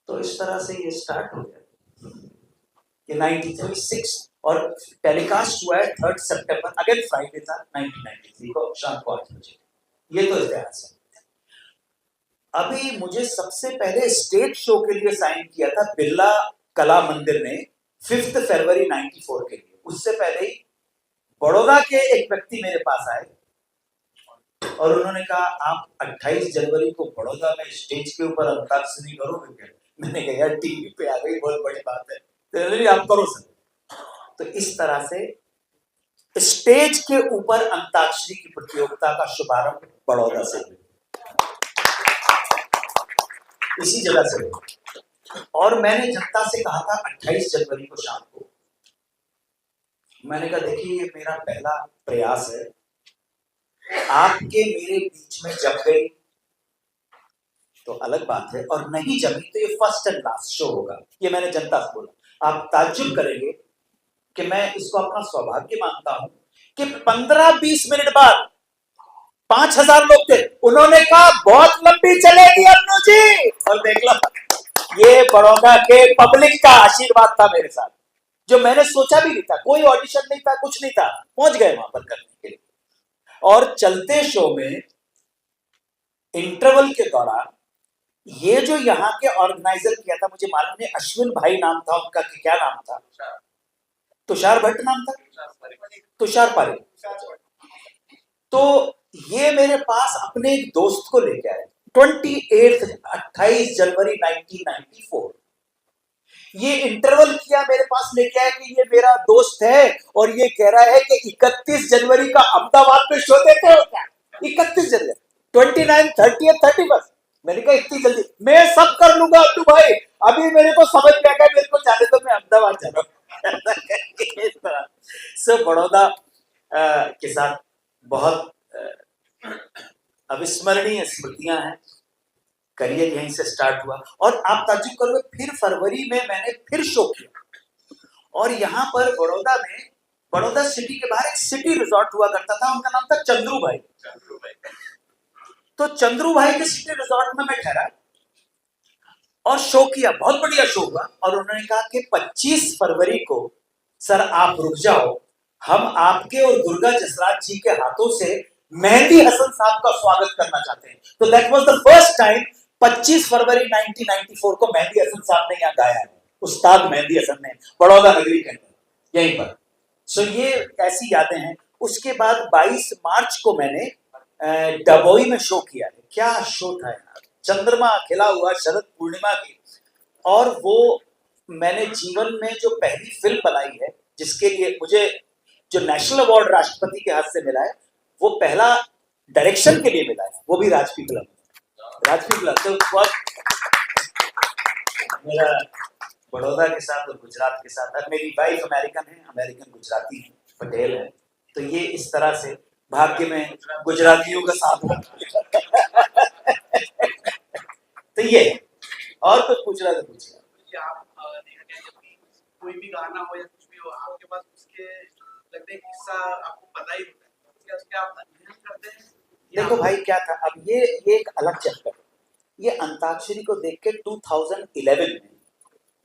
तो इस तरह से ये स्टार्ट हो गया, ये 93 और टेलीकास्ट हुआ है 3 सितंबर, अगेन फ्राइडे था, 1993 को शाम को 8 बजे। ये तो इतिहास है। अभी मुझे सबसे पहले स्टेज शो के लिए साइन किया था बिरला कला मंदिर ने 5 फरवरी 94 के लिए। उससे पहले ही बड़ौदा के एक व्यक्ति मेरे पास आए और उन्होंने कहा आप 28 जनवरी को बड़ौदा में स्टेज के ऊपर अंताक्षरी करोगे क्या? मैंने कहा यार टीवी पे आ गई, बहुत बड़ी बात है, तो आप करो सर। तो इस तरह से स्टेज के ऊपर अंताक्षरी की प्रतियोगिता का शुभारंभ बड़ौदा से हुआ, इसी जगह से हुआ। और मैंने जनता से कहा था 28 जनवरी को शाम को, मैंने कहा देखिए ये मेरा पहला प्रयास है, आपके मेरे बीच में जम गई तो अलग बात है, और नहीं जमी तो ये फर्स्ट एंड लास्ट शो होगा। ये मैंने जनता से बोला। आप ताज्जुब करेंगे कि मैं इसको अपना सौभाग्य मानता हूं कि 15-20 मिनट बाद 5,000 लोग थे, उन्होंने कहा बहुत लंबी चलेगी अन्नू जी, और देख लो ये बड़ौदा के पब्लिक का आशीर्वाद था मेरे साथ, जो मैंने सोचा भी नहीं था। कोई ऑडिशन नहीं था, कुछ नहीं था, पहुंच गए वहां पर करने के लिए। और चलते शो में इंटरवल के दौरान ये जो यहाँ के ऑर्गेनाइजर किया था, मुझे मालूम नहीं, अश्विन भाई नाम था उनका कि क्या नाम था, तुषार भट्ट नाम था, तुषार पारेख। तो ये मेरे पास अपने एक दोस्त को लेके आए 28 जनवरी 1994। ये इंटरवल किया मेरे पास लेके आया कि ये मेरा दोस्त है और ये कह रहा है कि 31 जनवरी का अहमदाबाद में शो देते हो क्या? 31 जनवरी, 29, 30, 31। मैंने कहा इतनी जल्दी मैं सब कर लूंगा अब्दू भाई, अभी मेरे को समझ में आ गया, मेरे को जाने दो, मैं अहमदाबाद जा रहा हूँ। इस तरह सो बड़ौदा के साथ बहुत अविस्मरणीय स्मृतियां हैं। करियर यहीं से स्टार्ट हुआ और आप ताज्जुब करोगे, फिर फरवरी में मैंने फिर शो किया और यहाँ पर बड़ौदा में, बड़ौदा सिटी के बाहर एक सिटी रिजॉर्ट हुआ करता था, उनका नाम था चंद्रू भाई। तो चंद्रू भाई के सिटी रिजॉर्ट में मैं ठहरा और शो किया, बहुत बढ़िया शो हुआ। और उन्होंने कहा कि 25 फरवरी को सर आप रुक जाओ, हम आपके और दुर्गा जसराज जी के हाथों से मेहंदी हसन साहब का स्वागत करना चाहते हैं। तो that was the first time 25 फरवरी 1994 को मेहंदी हसन साहब ने यहाँ गाया है, उस्ताद मेहंदी हसन ने, बड़ौदा नगरी के अंदर यहीं पर। सो ये ऐसी यादें हैं। उसके बाद 22 मार्च को मैंने डबोई में शो किया है। क्या शो था यार, चंद्रमा खिला हुआ शरद पूर्णिमा की। और वो मैंने जीवन में जो पहली फिल्म बनाई है, जिसके लिए मुझे जो नेशनल अवार्ड राष्ट्रपति के हाथ से मिला है, वो पहला डायरेक्शन के लिए मिला है, वो भी राजपी फिल्म। राजपी फिल्म तो बहुत मेरा बड़ौदा के साथ और गुजरात के साथ। अब मेरी वाइफ अमेरिकन है, अमेरिकन गुजराती है, पटेल है, तो ये इस तरह से भाग्य में गुजरातियों का साथ हो। तो ये और कुछ पूछ रहा था, पूछ रहा। कि आप देखा गया जब भी कोई भी गाना हो या कुछ भी हो, आपके पास उसके लगता है किस्सा आपको पता ही होता है, क्या उसके आप अध्ययन करते हैं? देखो भाई क्या था, अब ये एक अलग चैप्टर है। ये अंताक्षरी को देख के 2011 में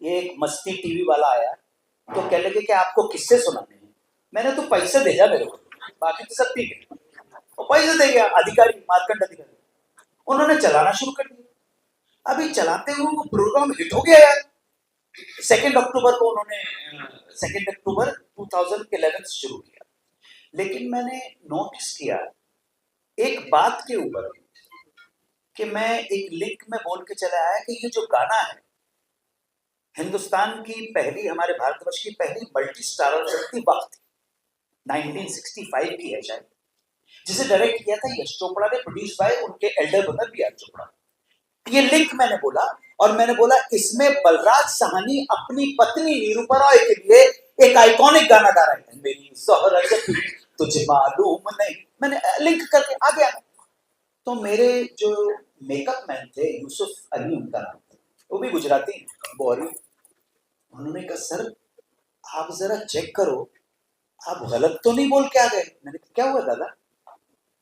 ये एक मस्ती टीवी वाला आया, तो कहने लगे कि आपको किस्से सुनाने हैं। मैंने तो पैसे भेजा मेरे को, बाकी तो सब ठीक है, और पैसे दे गया अधिकारी, मार्कंड अधिकारी, उन्होंने चलाना शुरू कर दिया। अभी चलाते हुए वो प्रोग्राम हिट हो गया यार। 2 अक्टूबर को उन्होंने 2 अक्टूबर 2011 से शुरू किया। लेकिन मैंने नोटिस किया एक बात के ऊपर कि मैं एक लिंक में बोल के चला आया कि ये जो गाना है, हिंदुस्तान की पहली, हमारे भारतवर्ष की पहली मल्टी स्टारर फिल्म थी वक्त, 1965 की है शायद, जिसे डायरेक्ट किया था यश चोपड़ा ने, प्रोड्यूस बाय उनके elder brother B R Chopra. ये लिंक मैंने बोला और मैंने बोला इसमें बलराज साहनी अपनी पत्नी निरूपा रॉय के लिए एक आइकॉनिक गाना गा रहे हैं, मेरी शोहरत तुझे मालूम नहीं। मैंने लिंक करके आ गया। तो मेरे जो मेकअप मैन थे, यूसुफ अली उनका नाम था, वो भी गुजराती बोरी, उन्होंने कहा सर आप जरा चेक करो, आप गलत तो नहीं बोल के आ गए। मैंने कहा क्या हुआ दादा?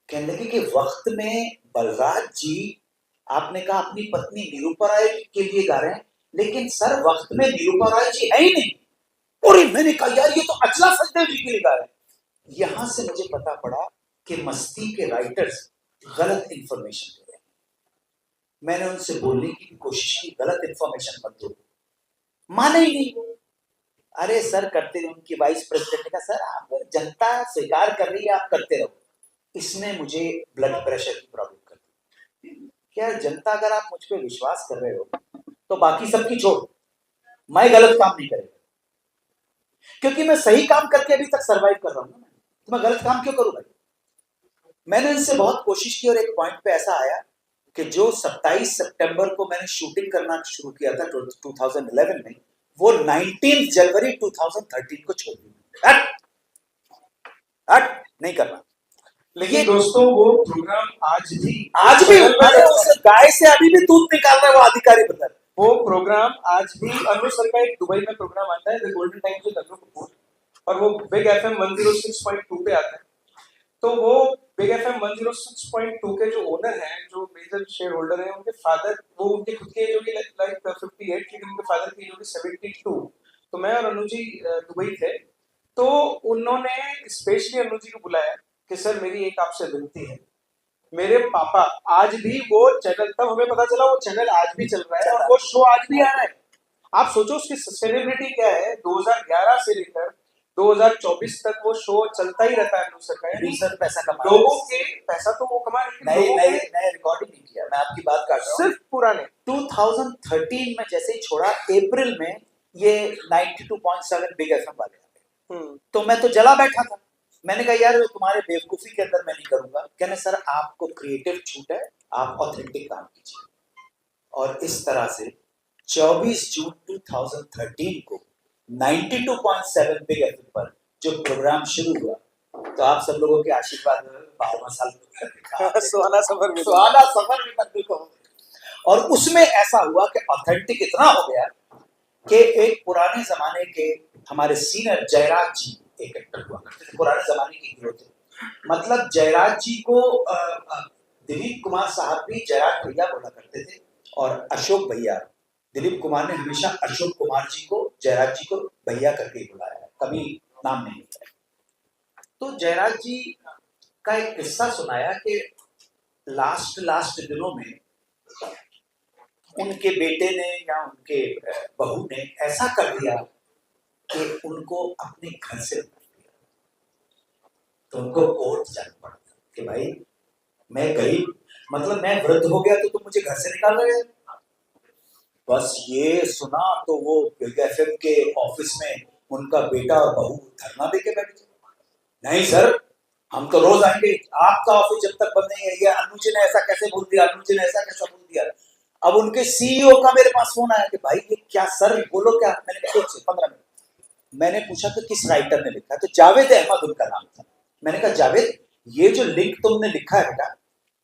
कहने लगे कि वक्त में बलराज जी, आपने कहा अपनी पत्नी निरूपा राय के लिए गा रहे हैं, लेकिन सर वक्त में निरूपा राय जी है ही नहीं। और मैंने कहा यार ये तो अचला सचदेव जी के लिए गा रहे हैं। यहां से मुझे पता पड़ा कि मस्ती के राइटर्स गलत इंफॉर्मेशन दे रहे हैं। मैंने उनसे बोलने की कोशिश की, गलत इंफॉर्मेशन मत दो, माने ही नहीं। अरे सर करते रहे। उनकी वाइस प्रेसिडेंट ने कहा सर आप, जनता स्वीकार कर रही है, आप करते रहो। इसने मुझे ब्लड प्रेशर की प्रॉब्लम कर दी। क्या जनता, अगर आप मुझ पर विश्वास कर रहे हो तो बाकी सबकी छोड़, मैं गलत काम नहीं करेगा, क्योंकि मैं सही काम करके अभी तक सरवाइव कर रहा हूं ना, तो मैं गलत काम क्यों करूं भाई? मैंने इनसे बहुत कोशिश की और एक पॉइंट पे ऐसा आया कि जो 27 सितंबर को मैंने शूटिंग करना शुरू किया था 2011 में, वो 19 जनवरी 2013 को छोड़ दिया। नहीं करना। लेकिन दोस्तों वो प्रोग्राम आज भी मैंने उस गाय से अभी भी दूध निकाल रहा है वो अधिकारी बता। वो प्रोग्राम आज भी, अनुज सर का एक दुबई में प्रोग्राम आता है द गोल्डन टाइम्स विद अनु कपूर, और वो बिग एफएम 106.2 पे आता है। तो वो बिग एफएम 106.2 के जो ओनर हैं, जो मेजर शेयर होल्डर हैं, उनके फादर, वो उनके खुद के जो कि लाइक 58, लेकिन उनके फादर की जो कि 72। तो मैं और अनु जी दुबई थे, तो उन्होंने स्पेशली अनु जी को बुलाया कि सर मेरी एक आपसे विनती है। मेरे पापा आज भी वो चैनल, तब हमें पता चला वो चैनल आज भी चल रहा है और वो शो आज भी आ रहा है। आप सोचो उसकी सस्टेनेबिलिटी क्या है। 2011 से लेकर 2024 तक वो शो चलता ही रहता है। सर पैसा कमा लोगों के पैसा तो वो कमा रहे हैं, नए रिकॉर्डिंग नहीं किया। मैं आपकी बात कर रहा हूँ सिर्फ पुराने। 2013 में जैसे ही छोड़ा, अप्रैल में ये 92.7 बिग एफएम वाले आ गए। तो मैं तो जला बैठा था। मैंने कहा यार तुम्हारे बेवकूफी के अंदर मैं नहीं करूंगा। कहने सर आपको क्रिएटिव छूट है, आप ऑथेंटिक काम कीजिए। और इस तरह से 24 जून 2013 को 92.7 बिग एफएम पर जो प्रोग्राम शुरू हुआ, तो आप सब लोगों के आशीर्वाद में 12वां साल सुहाना सफर में मंदिर को। और उसमें ऐसा हुआ कि ऑथेंटिक इतना हो गया कि एक पुराने जमाने के हमारे सीनियर जयराज जी एक एक्टर हुआ करते थे, पुराने जमाने के हीरो थे। मतलब जयराज जी को दिलीप कुमार साहब भी जयराज भैया बोला करते थे, और अशोक भैया, दिलीप कुमार ने हमेशा अशोक कुमार जी को, जयराज जी को भैया करके ही बुलाया, कभी नाम नहीं लिया। तो जयराज जी का एक किस्सा सुनाया कि लास्ट दिनों में उनके बेटे ने या उनके बहू ने ऐसा कर दिया कि उनको अपने घर से निकाल दिया। तो उनको कोर्ट जाना पड़ा कि भाई मैं गरीब, मतलब मैं वृद्ध हो गया तो तुम मुझे घर से निकाल रहे हो। बस ये सुना तो वो बिग एफएम के ऑफिस में उनका बेटा और बहू धरना देके बैठ गए। नहीं सर, हम तो रोज आएंगे, आपका ऑफिस जब तक बंद नहीं है। ये अन्नू जी ने ऐसा कैसे बोल दिया, अन्नू जी ने ऐसा कैसा बोल दिया। अब उनके सीईओ का मेरे पास फोन आया कि भाई ये क्या सर, बोलो क्या। मैंने कहा 1 से 15 मिनट। मैंने पूछा कि किस राइटर ने लिखा, तो जावेद अहमद उनका नाम था। मैंने कहा जावेद ये जो लिंक तुमने लिखा है बेटा,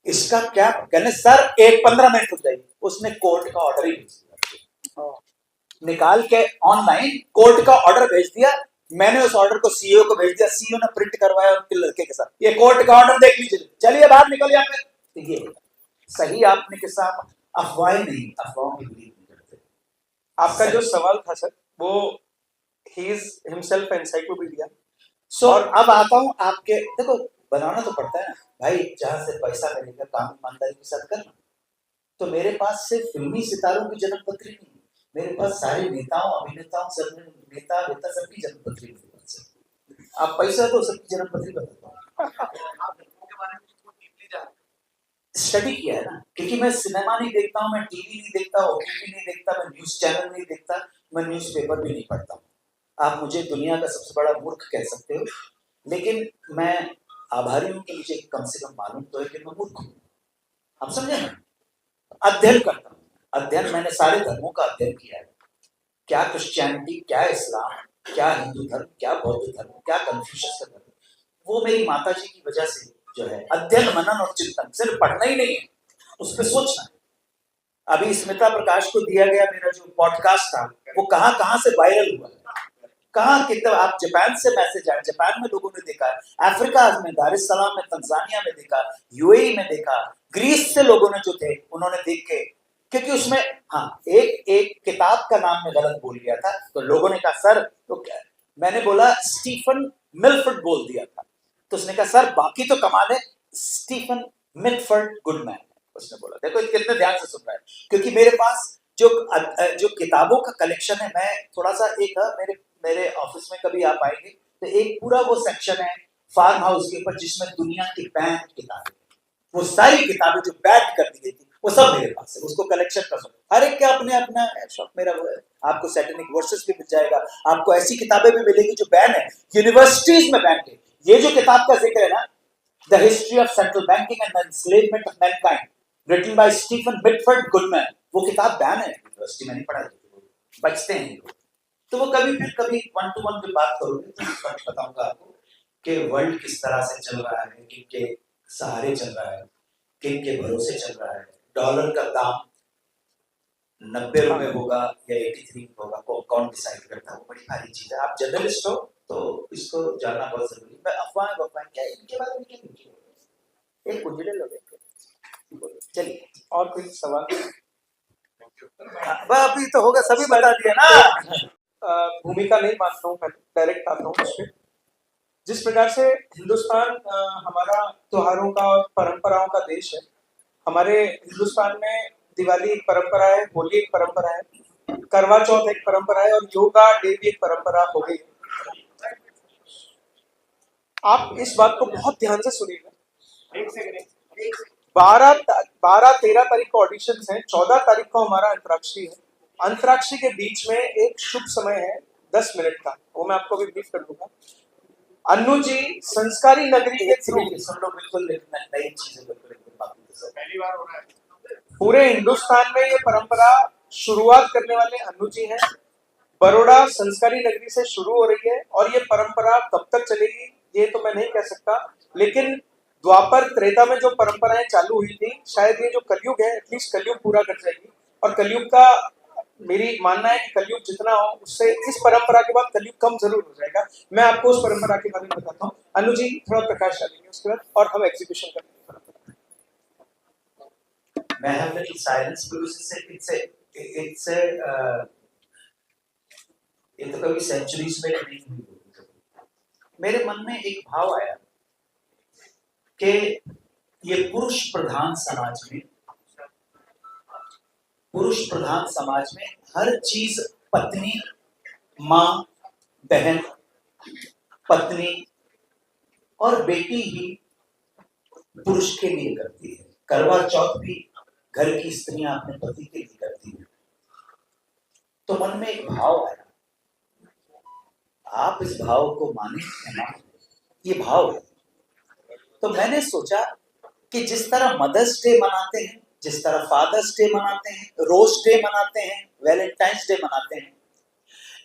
इसका क्या। कहने सर 15 मिनट रुक जाइए। उसने कोर्ट का ऑर्डर ही भेज दिया, निकाल के ऑनलाइन कोर्ट का ऑर्डर भेज दिया। मैंने उस ऑर्डर को सीईओ को भेज दिया, सीईओ ने प्रिंट करवाया उनके लड़के के साथ, ये कोर्ट का ऑर्डर देख लीजिए, चलिए बाहर निकल यहाँ पे। तो ये सही आपने के साथ अफवाहें नहीं, अफवाहों की बिलीव नहीं करते। आपका जो सवाल था सर, वो ही इज हिमसेल्फ एनसाइक्लोपीडिया। और अब आता हूं आपके, देखो बनाना तो पड़ता है ना भाई, जहां से पैसा मिलेगा काम ईमानदारी के साथ करना। तो मेरे पास सिर्फ फिल्मी सितारों की जन्म पत्री नहीं, मेरे पास सारे नेताओं अभिनेताओं सब नेता सबकी जन्म पत्री मेरे पास है। आप पैसा तो सबकी जन्म पत्री बताता हूँ। आप फिल्मों के बारे में बहुत डीपली जानते हैं। स्टडी किया है ना, क्योंकि मैं सिनेमा नहीं देखता हूँ, मैं टीवी नहीं देखता, ओटीटी नहीं देखता, मैं न्यूज चैनल नहीं देखता, मैं न्यूज़पेपर भी नहीं पढ़ता हूँ। आप मुझे दुनिया का सबसे बड़ा मूर्ख कह सकते हो, लेकिन मैं आभारी हूँ कि मुझे कम से कम मालूम तो है कि मैं मूर्ख हूँ। आप समझे ना। अध्ययन करता हूँ, अध्ययन मैंने सारे धर्मों का अध्ययन किया है। क्या क्रिश्चियनिटी, क्या इस्लाम, क्या हिंदू धर्म, क्या बौद्ध धर्म, क्या कन्फ्यूशियस का धर्म, वो मेरी माता जी की वजह से जो है अध्ययन, मनन और चिंतन, सिर्फ पढ़ना ही नहीं है, उस पर सोचना है। अभी स्मिता प्रकाश को दिया गया मेरा जो पॉडकास्ट था, वो कहां से वायरल हुआ, कहां कितना। आप जापान से मैसेज आए, जापान में लोगों ने देखा, अफ्रीका में दार एस सलाम में, तंजानिया में देखा, यूएई में देखा, ग्रीस से लोगों ने जो थे उन्होंने देख के, क्योंकि उसमें एक किताब का नाम मैं गलत बोल गया था, तो लोगों ने कहा सर तो क्या, मैंने बोला स्टीफन मिलफर्ड बोल दिया था, तो उसने कहा सर बाकी तो कमाल है, स्टीफन मिलफर्ड गुडमैन। उसने बोला देखो कितने ध्यान से सुन रहा है, क्योंकि मेरे पास जो किताबों का कलेक्शन है, मैं थोड़ा सा एक मेरे ऑफिस में कभी आप आएंगे तो एक पूरा वो सेक्शन है फार्म हाउस के ऊपर, जिसमें दुनिया की बैंड किताबें, वो सारी किताबें जो बैन कर दी गई थी वो सब मेरे पास है। उसको कलेक्शन कर सकते, हर एक का अपने अपना शौक, मेरा वो है। आपको सैटेनिक वर्सेस भी मिल जाएगा, आपको ऐसी किताबें भी मिलेगी जो बैन है, यूनिवर्सिटीज में बैन है। ये जो किताब का जिक्र है ना, the history of central banking and enslavement of mankind, written by Stephen Milford Goodman, वो किताब बैन है, यूनिवर्सिटी में नहीं पढ़ाई जाती, बचते हैं। तो वो कभी 1 to 1 की बात करोगे तो मैं बताऊंगा आपको कि वर्ल्ड किस तरह से चल रहा है, किनके सहारे चल रहा है, किनके भरोसे चल रहा है। डॉलर का दाम 90 रुपए होगा या 83 होगा, कौन डिसाइड करता है, वो बड़ी भारी चीज है। आप जर्नलिस्ट हो तो इसको जानना बहुत जरूरी है। मैं अफवाह क्या इनके बारे में क्या एक उजड़े लोग हैं। चलिए और कोई सवाल? अभी तो होगा, सभी बता दिया ना। भूमिका नहीं मानता हूँ, डायरेक्ट आता हूँ उस पर। जिस प्रकार से हिंदुस्तान हमारा त्योहारों का और परंपराओं का देश है, हमारे हिंदुस्तान में दिवाली एक परंपरा है, होली एक परंपरा है, करवा चौथ एक परंपरा है, और योगा डे भी एक परंपरा हो गई। आप इस बात को बहुत ध्यान से सुनिएगा। 12-13 तारीख को ऑडिशन है, 14 तारीख को हमारा अंतर्राष्ट्रीय है, अंतराक्षरी के बीच में एक शुभ समय है 10 मिनट का, वो मैं आपको अभी ब्रीफ कर दूंगा। अन्नू जी संस्कारी नगरी के थ्रू सब लोग बिल्कुल नई चीजें बिल्कुल एकदम बाकी पहली बार हो रहा है। पूरे हिंदुस्तान में ये परंपरा शुरुआत करने वाले अन्नू जी हैं। बड़ौदा संस्कारी नगरी से शुरू हो रही है और ये परंपरा कब तक चलेगी ये तो मैं नहीं कह सकता, लेकिन द्वापर त्रेता में जो परंपराएं चालू हुई थी, शायद ये जो कलयुग है एटलीस्ट कलयुग पूरा कर जाएगी। और कलयुग का मेरी मानना है कि कलयुग जितना हो उससे इस परंपरा के बाद कलयुग कम जरूर हो जाएगा। मैं आपको उस परंपरा के बारे में बताता हूँ। अनु जी थोड़ा प्रकाश डालेंगे उसके बाद और हम एग्जीक्यूशन करेंगे। May I have a little silence because it's a ये तो कभी सेंचुरीज में नहीं हुई। मेरे मन में एक भाव आया कि ये पुरुष प्रधान समाज में हर चीज पत्नी, माँ, बहन, पत्नी और बेटी ही पुरुष के लिए करती है। करवा चौथ भी घर की स्त्रियां अपने पति के लिए करती हैं। तो मन में एक भाव आया, आप इस भाव को माने ना, ये भाव है। तो मैंने सोचा कि जिस तरह मदर्स डे मनाते हैं, जिस तरह फादर्स डे मनाते हैं, रोज डे मनाते हैं, वैलेंटाइंस डे मनाते हैं,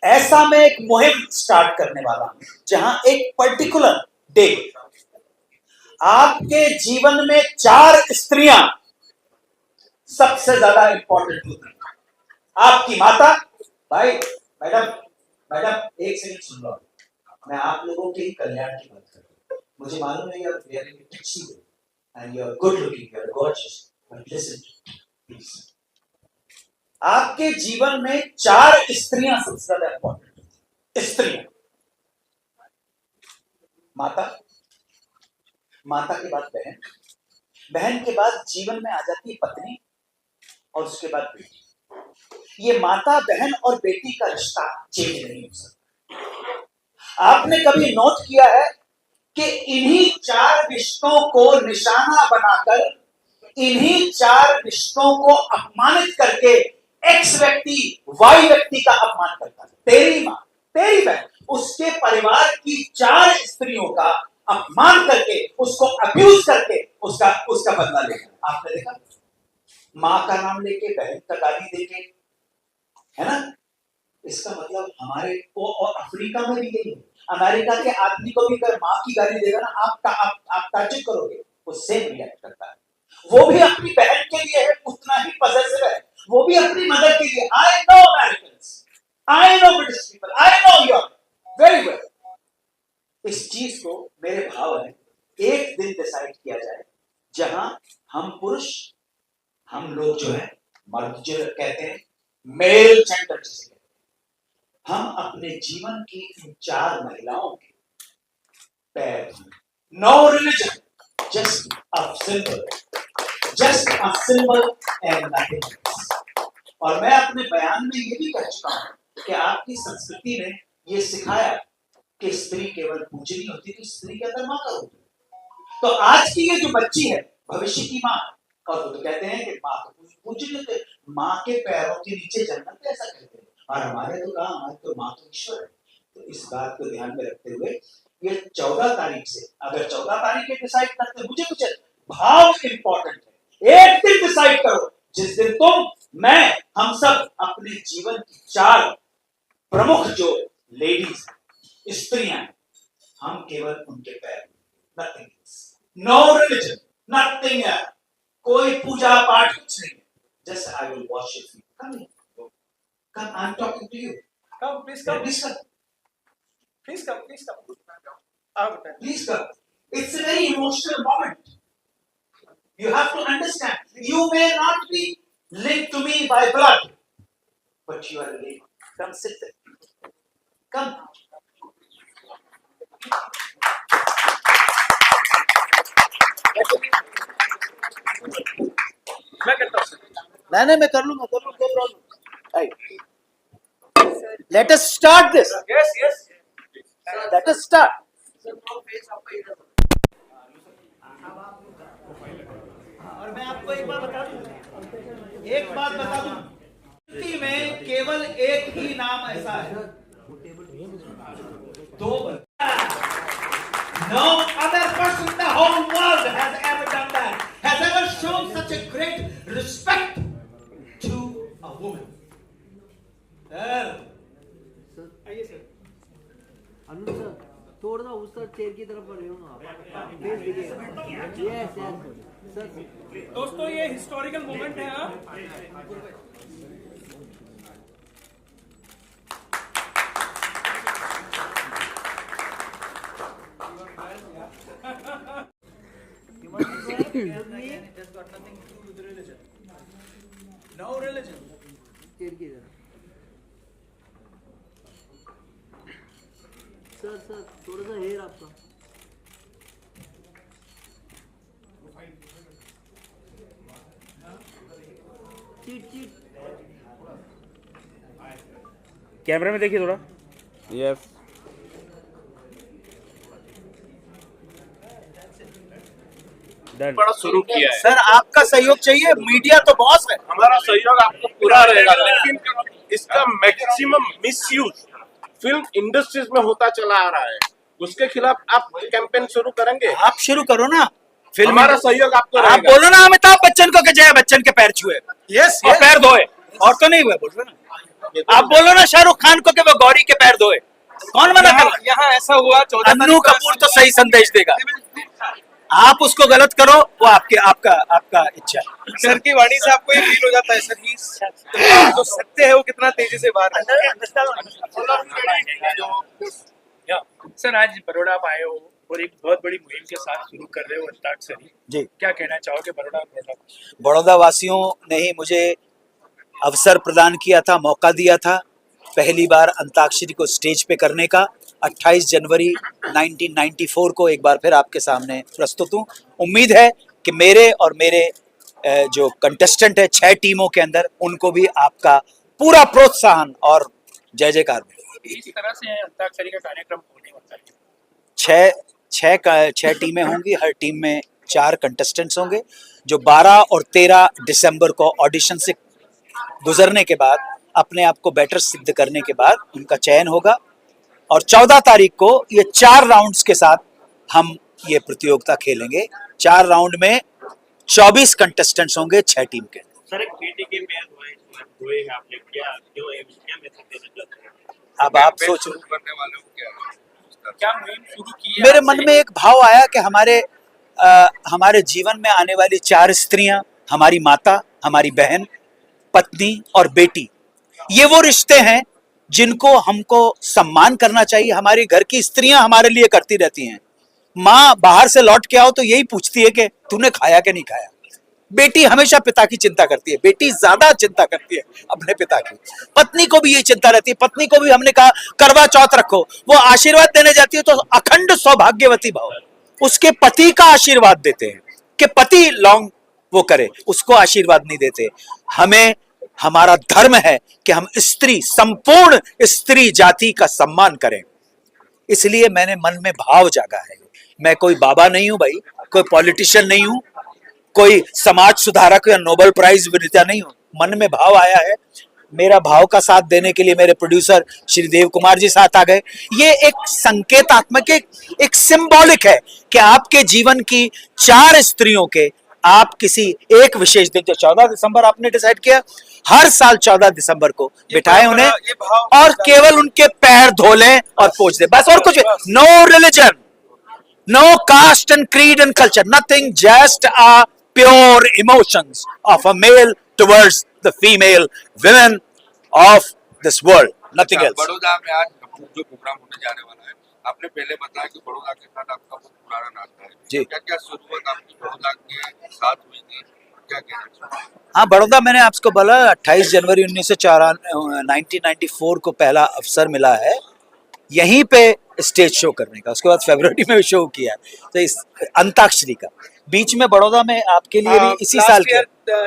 ऐसा मैं एक मुहिम स्टार्ट करने वाला हूं जहां एक पर्टिकुलर डे आपके जीवन में 4 स्त्रियां सबसे ज्यादा इंपॉर्टेंट होती हैं। आपकी माता, भाई, मैडम एक सेकंड सुन लो। मैं आप लोगों के ही कल्याण की बात कर रहा हूं। मुझे मालूम है you're wearing a tuxedo and you're good looking, you're gorgeous, but listen please। आपके जीवन में 4 स्त्रियां सबसे ज्यादा इंपॉर्टेंट होती हैं। स्त्रियां, माता के बाद बहन, बहन के बाद जीवन में आ जाती है पत्नी और उसके बाद बेटी। ये माता, बहन और बेटी का रिश्ता चेंज नहीं हो सकता। आपने कभी नोट किया है कि इन्हीं 4 रिश्तों को निशाना बनाकर, इन्हीं 4 रिश्तों को अपमानित करके एक्स व्यक्ति वाई व्यक्ति का अपमान करता है। तेरी मां, तेरी बहन, उसके परिवार की 4 स्त्रियों का अपमान करके, उसको अब्यूज करके उसका बदला लेगा। आपने देखा, मां का नाम लेके, बहन का गाली देके, है ना? इसका मतलब हमारे को, और अफ्रीका में भी यही है। अमेरिका के आदमी को भी अगर मां की गाली देगा ना, आप ताज्जुब करोगे, वो सेम रिएक्ट करता है। वो भी अपनी बहन के लिए है, उतना ही पॉसेसिव है। वो भी अपनी मदर के लिए। I know Americans, I know British people, I know you very well. इस चीज को, मेरे भाव है, एक दिन डिसाइड किया जाए जहां हम पुरुष, हम लोग जो है मर्द जो कहते हैं मेल जेंडर, जिसे हम अपने जीवन की इन 4 महिलाओं के पैर, no religion, just a symbol and nothing else. और मैं अपने बयान में ये भी कह चुका हूं कि आपकी संस्कृति ने ये सिखाया कि स्त्री केवल पूजनीय होती है, तो स्त्री के अंदर मां का रूप है। तो आज की ये जो बच्ची है भविष्य की मां, और वो तो कहते हैं कि मां को पूजनीय थे, मां के पैरों के नीचे जन्नत ऐसा कहते हैं। और हमारे तो कहा, हमारे तो मां तो ईश्वर है। तो इस बात को ध्यान में रखते हुए ये 14 तारीख से, अगर 14 तारीख के डिसाइड करते, मुझे कुछ भाव इंपॉर्टेंट है। एक दिन डिसाइड करो जिस दिन तुम, मैं, हम सब अपने जीवन की 4 प्रमुख जो लेडीज हैं, स्त्रियां हैं, हम केवल उनके पैर, nothing else, no religion, nothing else, कोई पूजा पाठ कुछ नहीं है। Just I will worship you. Come, I'm talking to you. Come, please come. Please come. Please come. Please come. Please come. It's a very emotional moment. You have to understand. You may not be linked to me by blood, but you are a lady. Come sit there. Come. मैं करता हूँ। नहीं, मैं कर लूंगा, no problem. Let us start this. Yes. Let us start. और मैं आपको एक बात बता दूं, हिंदी में केवल एक ही नाम ऐसा है, दो No other person in the whole world has ever done that, has ever shown such a great respect to a woman. आइए सर। अनुज सर थोड़ा सा उस सर चेयर की तरफ बढ़े हो ना आप फेस दिखेगा यस यस सर दोस्तों ये हिस्टोरिकल मोमेंट है हाँ? No religion. चेयर की तरफ सर सर थोड़ा सा हेयर आपका चीट चीट कैमरे में देखिए थोड़ा यस डन बड़ा शुरू किया है। सर आपका सहयोग चाहिए, मीडिया तो बॉस है। हमारा सहयोग आपको पूरा रहेगा, लेकिन इसका मैक्सिमम मिसयूज फिल्म इंडस्ट्रीज में होता चला आ रहा है, उसके खिलाफ आप कैंपेन शुरू करेंगे? आप शुरू करो ना फिल्म। हमारा सहयोग आपको आप रहेगा। बोलो ना अमिताभ बच्चन को कि जय बच्चन के पैर छुए, यस और पैर धोए, और तो नहीं हुए बोल रहे ना। आप बोलो ना शाहरुख खान को कि वो गौरी के पैर धोए, कौन मना कर रहा है? यहाँ ऐसा हुआ 14 अन्नू कपूर तो सही संदेश देगा, आप उसको गलत करो वो आपका इच्छा है। सर की वाणी से आपको ये फील हो जाता है सर ही जो सत्य है वो कितना तेजी से बाहर सर आज बड़ौदा आप आए हो और एक बहुत बड़ी मुहिम के साथ शुरू कर रहे हो अंताक्षरी जी, क्या कहना चाहोगे बड़ौदा बड़ौदा वासियों ने ही मुझे अवसर प्रदान किया था, मौका दिया था पहली बार अंताक्षरी को स्टेज पे करने का। 28 जनवरी 1994 को एक बार फिर आपके सामने प्रस्तुत हूँ। उम्मीद है कि मेरे और मेरे जो कंटेस्टेंट है 6 टीमों के अंदर, उनको भी आपका पूरा प्रोत्साहन और जय जयकार मिलेगा। इस तरह से अंताक्षरी का कार्यक्रम होने वाला है। 6 टीमें होंगी, हर टीम में 4 कंटेस्टेंट्स होंगे, जो 12 और 13 दिसंबर को ऑडिशन से गुजरने के बाद अपने आप को बेटर सिद्ध करने के बाद उनका चयन होगा, और 14 तारीख को ये 4 राउंड्स के साथ हम ये प्रतियोगिता खेलेंगे। 4 राउंड में 24 कंटेस्टेंट्स होंगे 6 टीम के। सर एक बेटी के पैर धोए आपने क्या मैसेज देना चाहते हैं? अब आप सोचो, करने वाले हो क्या मुहिम शुरू की है मेरे आपने? मन में एक भाव आया कि हमारे जीवन में आने वाली 4 स्त्रियां, हमारी माता, हमारी बहन, पत्नी और बेटी, ये वो रिश्ते हैं जिनको हमको सम्मान करना चाहिए। हमारी घर की स्त्रियां हमारे लिए करती रहती हैं। माँ बाहर से लौट के आओ तो यही पूछती है कि तूने खाया कि नहीं खाया। बेटी हमेशा पिता की चिंता करती है, बेटी ज्यादा चिंता करती है अपने पिता की। पत्नी को भी यही चिंता रहती है, पत्नी को भी हमने कहा करवा चौथ रखो, वो आशीर्वाद देने जाती है तो अखंड सौभाग्यवती भाव उसके पति का आशीर्वाद देते हैं कि पति लॉन्ग वो करे, उसको आशीर्वाद नहीं देते। हमें, हमारा धर्म है कि हम स्त्री, संपूर्ण स्त्री जाति का सम्मान करें। इसलिए मैंने मन में भाव जागा है। मैं कोई बाबा नहीं हूं भाई, कोई पॉलिटिशियन नहीं हूं, कोई समाज सुधारक या नोबेल प्राइज विजेता नहीं हूं। मन में भाव आया है, मेरा भाव का साथ देने के लिए मेरे प्रोड्यूसर श्री देव कुमार जी साथ आ गए। ये एक संकेतात्मक, एक सिंबॉलिक है कि आपके जीवन की 4 स्त्रियों के आप किसी एक विशेष दिन, जो 14 दिसंबर आपने डिसाइड किया, हर साल 14 दिसंबर को बिठाएं उन्हें और केवल उनके पैर धो लें और पोंछ दें, बस। और कुछ, no religion, no caste and creed and culture, nothing, just a pure emotions of a male towards the female women of this world, nothing else. Baroda में आज जो प्रोग्राम होने जाने वाला है, आपने पहले बताया कि बड़ौदा के साथ आपका बहुत पुराना नाता है जी। क्या क्या शुरुआत आपकी बड़ौदा के साथ हुई थी, क्या कहना चाहिए? हाँ, बड़ौदा मैंने आपको बोला 28 जनवरी 1994 को पहला अवसर मिला है यहीं पे स्टेज शो करने का। उसके बाद फरवरी में शो किया, तो इस अंताक्षरी का बीच में बड़ौदा में आपके लिए भी इसी साल के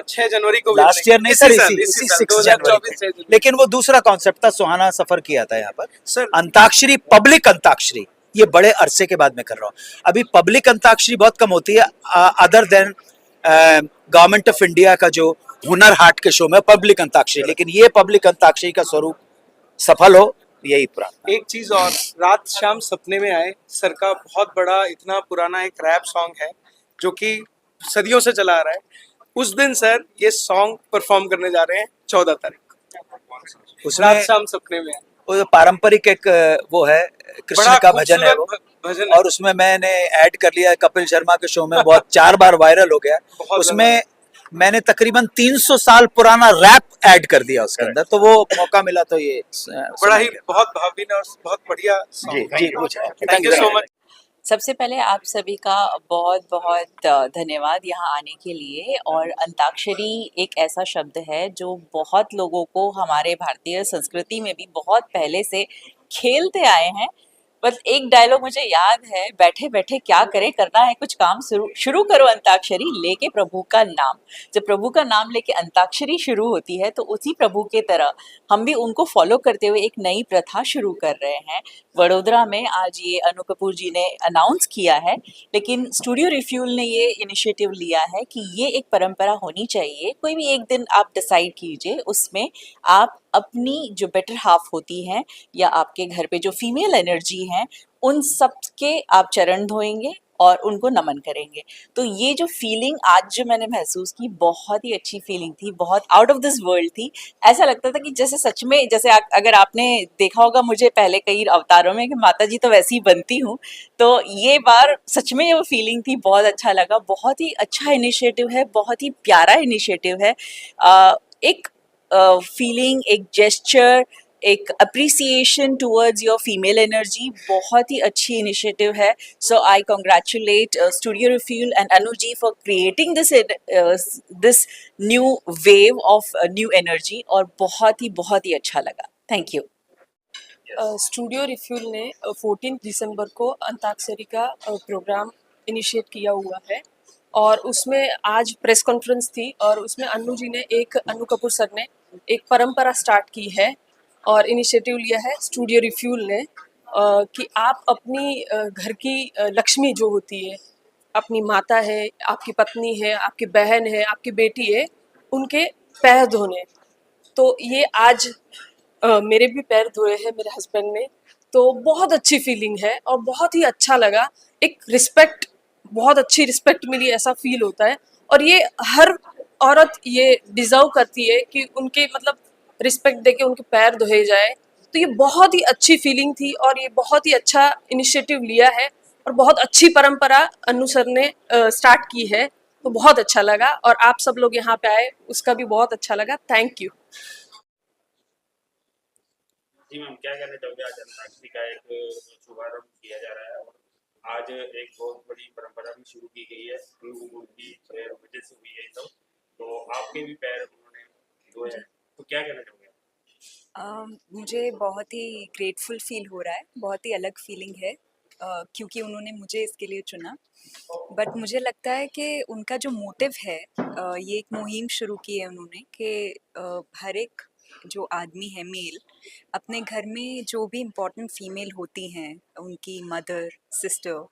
6 जनवरी को लास्ट ईयर नहीं सर, इसी 6 जनवरी, लेकिन वो दूसरा कॉन्सेप्ट था, सुहाना सफर किया था यहाँ पर। सर अंताक्षरी, पब्लिक अंताक्षरी, ये बड़े अरसे के बाद मैं कर रहा हूँ। अभी पब्लिक अंताक्षरी बहुत कम होती है, other than government of India का जो हुनर हाट के शो में पब्लिक अंताक्षरी, लेकिन ये पब्लिक अंताक्षरी का स्वरूप सफल हो, यही प्रार्थना। एक चीज और, रात शाम सपने में आए सर का बहुत बड़ा इतना पुराना एक रैप सॉन्ग है जो कि सदियों से चला आ रहा है। उस दिन सर ये सॉन्ग परफॉर्म करने जा रहे हैं 14 तारीख को। उसमें रात शाम सपने में आए, वो पारंपरिक एक वो है, कृष्ण बड़ा का भजन है वो, खूबसूरत भजन है। और उसमें मैंने ऐड कर लिया है, कपिल शर्मा के शो में बहुत 4 बार वायरल हो गया। बहुत उसमें मैंने तकरीबन 300 साल पुराना रैप ऐड कर दिया उसके अंदर, तो वो मौका मिला तो ये बड़ा ही बहुत भावनीय और बहुत बढ़िया जी सॉन्ग। जी कुछ है। Thank you so much. सबसे पहले आप सभी का बहुत बहुत धन्यवाद यहाँ आने के लिए। और अंताक्षरी एक ऐसा शब्द है जो बहुत लोगों को हमारे भारतीय संस्कृति में भी बहुत पहले से खेलते आए हैं। बस एक डायलॉग मुझे याद है, बैठे बैठे क्या करें, करना है कुछ काम, शुरू करो अंताक्षरी लेके प्रभु का नाम। जब प्रभु का नाम लेके अंताक्षरी शुरू होती है तो उसी प्रभु के तरह हम भी उनको फॉलो करते हुए एक नई प्रथा शुरू कर रहे हैं। वडोदरा में आज ये अनु कपूर जी ने अनाउंस किया है, लेकिन स्टूडियो रिफ्यूल ने ये इनिशिएटिव लिया है कि ये एक परंपरा होनी चाहिए। कोई भी एक दिन आप डिसाइड कीजिए, उसमें आप अपनी जो बेटर हाफ होती हैं या आपके घर पे जो फीमेल एनर्जी हैं, उन सब के आप चरण धोएंगे और उनको नमन करेंगे। तो ये जो फीलिंग आज जो मैंने महसूस की, बहुत ही अच्छी फीलिंग थी, बहुत आउट ऑफ दिस वर्ल्ड थी। ऐसा लगता था कि जैसे सच में, जैसे अगर आपने देखा होगा मुझे पहले कई अवतारों में कि माता जी तो वैसी ही बनती हूँ, तो ये बार सच में वो फीलिंग थी, बहुत अच्छा लगा। बहुत ही अच्छा इनिशिएटिव है, बहुत ही प्यारा इनिशिएटिव है। एक फीलिंग, एक जेस्चर, एक appreciation towards your female energy, बहुत ही अच्छी इनिशिएटिव है। So I congratulate studio refuel and Anu ji for creating this new wave of new energy, और बहुत ही अच्छा लगा। Thank you. स्टूडियो रिफ्यूल ने 14 दिसंबर को अंताक्षरी का प्रोग्राम इनिशिएट किया हुआ है, और उसमें आज प्रेस कॉन्फ्रेंस थी, और उसमें अनु कपूर सर ने एक परंपरा स्टार्ट की है और इनिशिएटिव लिया है स्टूडियो रिफ्यूल ने, कि आप अपनी घर की लक्ष्मी जो होती है, अपनी माता है, आपकी पत्नी है, आपकी बहन है, आपकी बेटी है, उनके पैर धोने। तो ये आज मेरे भी पैर धोए हैं मेरे हस्बैंड ने, तो बहुत अच्छी फीलिंग है और बहुत ही अच्छा लगा। एक रिस्पेक्ट, बहुत अच्छी रिस्पेक्ट मिली, ऐसा फील होता है। और ये हर औरत ये डिजर्व करती है कि उनके मतलब रिस्पेक्ट देके उनके पैर धोए जाए। तो ये बहुत ही अच्छी फीलिंग थी और ये बहुत ही अच्छा इनिशिएटिव लिया है और बहुत अच्छी परंपरा अनु सर ने स्टार्ट की है, तो बहुत अच्छा लगा। और आप सब लोग यहाँ पे आए, उसका भी बहुत अच्छा लगा। Thank you. जी मैम, क्या कहना चाहोगे? आज अंताक्षरी का एक शुभारंभ किया जा रहा है और आज एक बहुत बड़ी परंपरा भी शुरू की गई है, उनकी वजह से हुई है सब, तो आपके भी पैर उन्होंने धोए हैं, तो क्या कहना चाहोगे? मुझे बहुत ही ग्रेटफुल फील हो रहा है, बहुत ही अलग फीलिंग है, क्योंकि उन्होंने मुझे इसके लिए चुना। बट मुझे लगता है कि उनका जो मोटिव है, ये एक मुहिम शुरू की है उन्होंने कि हर एक जो आदमी है मेल, अपने घर में जो भी इम्पोर्टेंट फीमेल होती हैं, उनकी मदर, सिस्टर,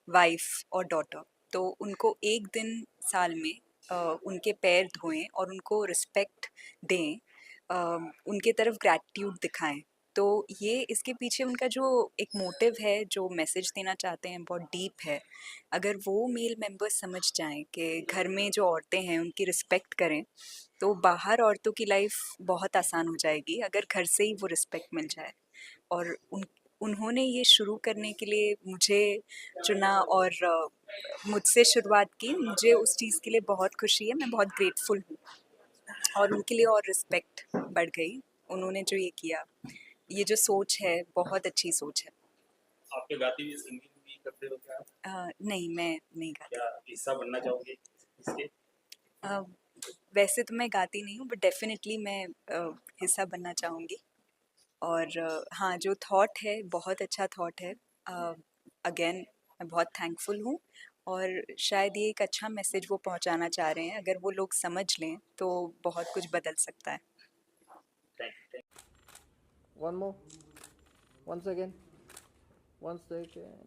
वाइफ और डॉटर, तो उनको एक दिन साल में उनके पैर धोएं और उनको रिस्पेक्ट दें, उनके तरफ ग्रैटिट्यूड दिखाएं। तो ये इसके पीछे उनका जो एक मोटिव है, जो मैसेज देना चाहते हैं, बहुत डीप है। अगर वो मेल मेंबर्स समझ जाएं कि घर में जो औरतें हैं उनकी रिस्पेक्ट करें, तो बाहर औरतों की लाइफ बहुत आसान हो जाएगी अगर घर से ही वो रिस्पेक्ट मिल जाए। और उन्होंने ये शुरू करने के लिए मुझे चुना और मुझसे शुरुआत की। मुझे उस चीज़ के लिए बहुत खुशी है, मैं बहुत ग्रेटफुल हूँ और उनके लिए और रिस्पेक्ट बढ़ गई। उन्होंने जो ये किया, ये जो सोच है, बहुत अच्छी सोच है। आपके गाती भी, सिंगिंग भी करते हो क्या? नहीं, मैं नहीं गाती। क्या हिस्सा बनना चाहोगे इसके? वैसे तो मैं गाती नहीं हूँ, बट डेफिनेटली मैं हिस्सा बनना चाहूँगी। और हाँ, जो थॉट है बहुत अच्छा थॉट है। अगेन मैं बहुत थैंकफुल हूँ और शायद ये एक अच्छा मैसेज वो पहुँचाना चाह रहे हैं। अगर वो लोग समझ लें तो बहुत कुछ बदल सकता है। One more. Once again. Once again.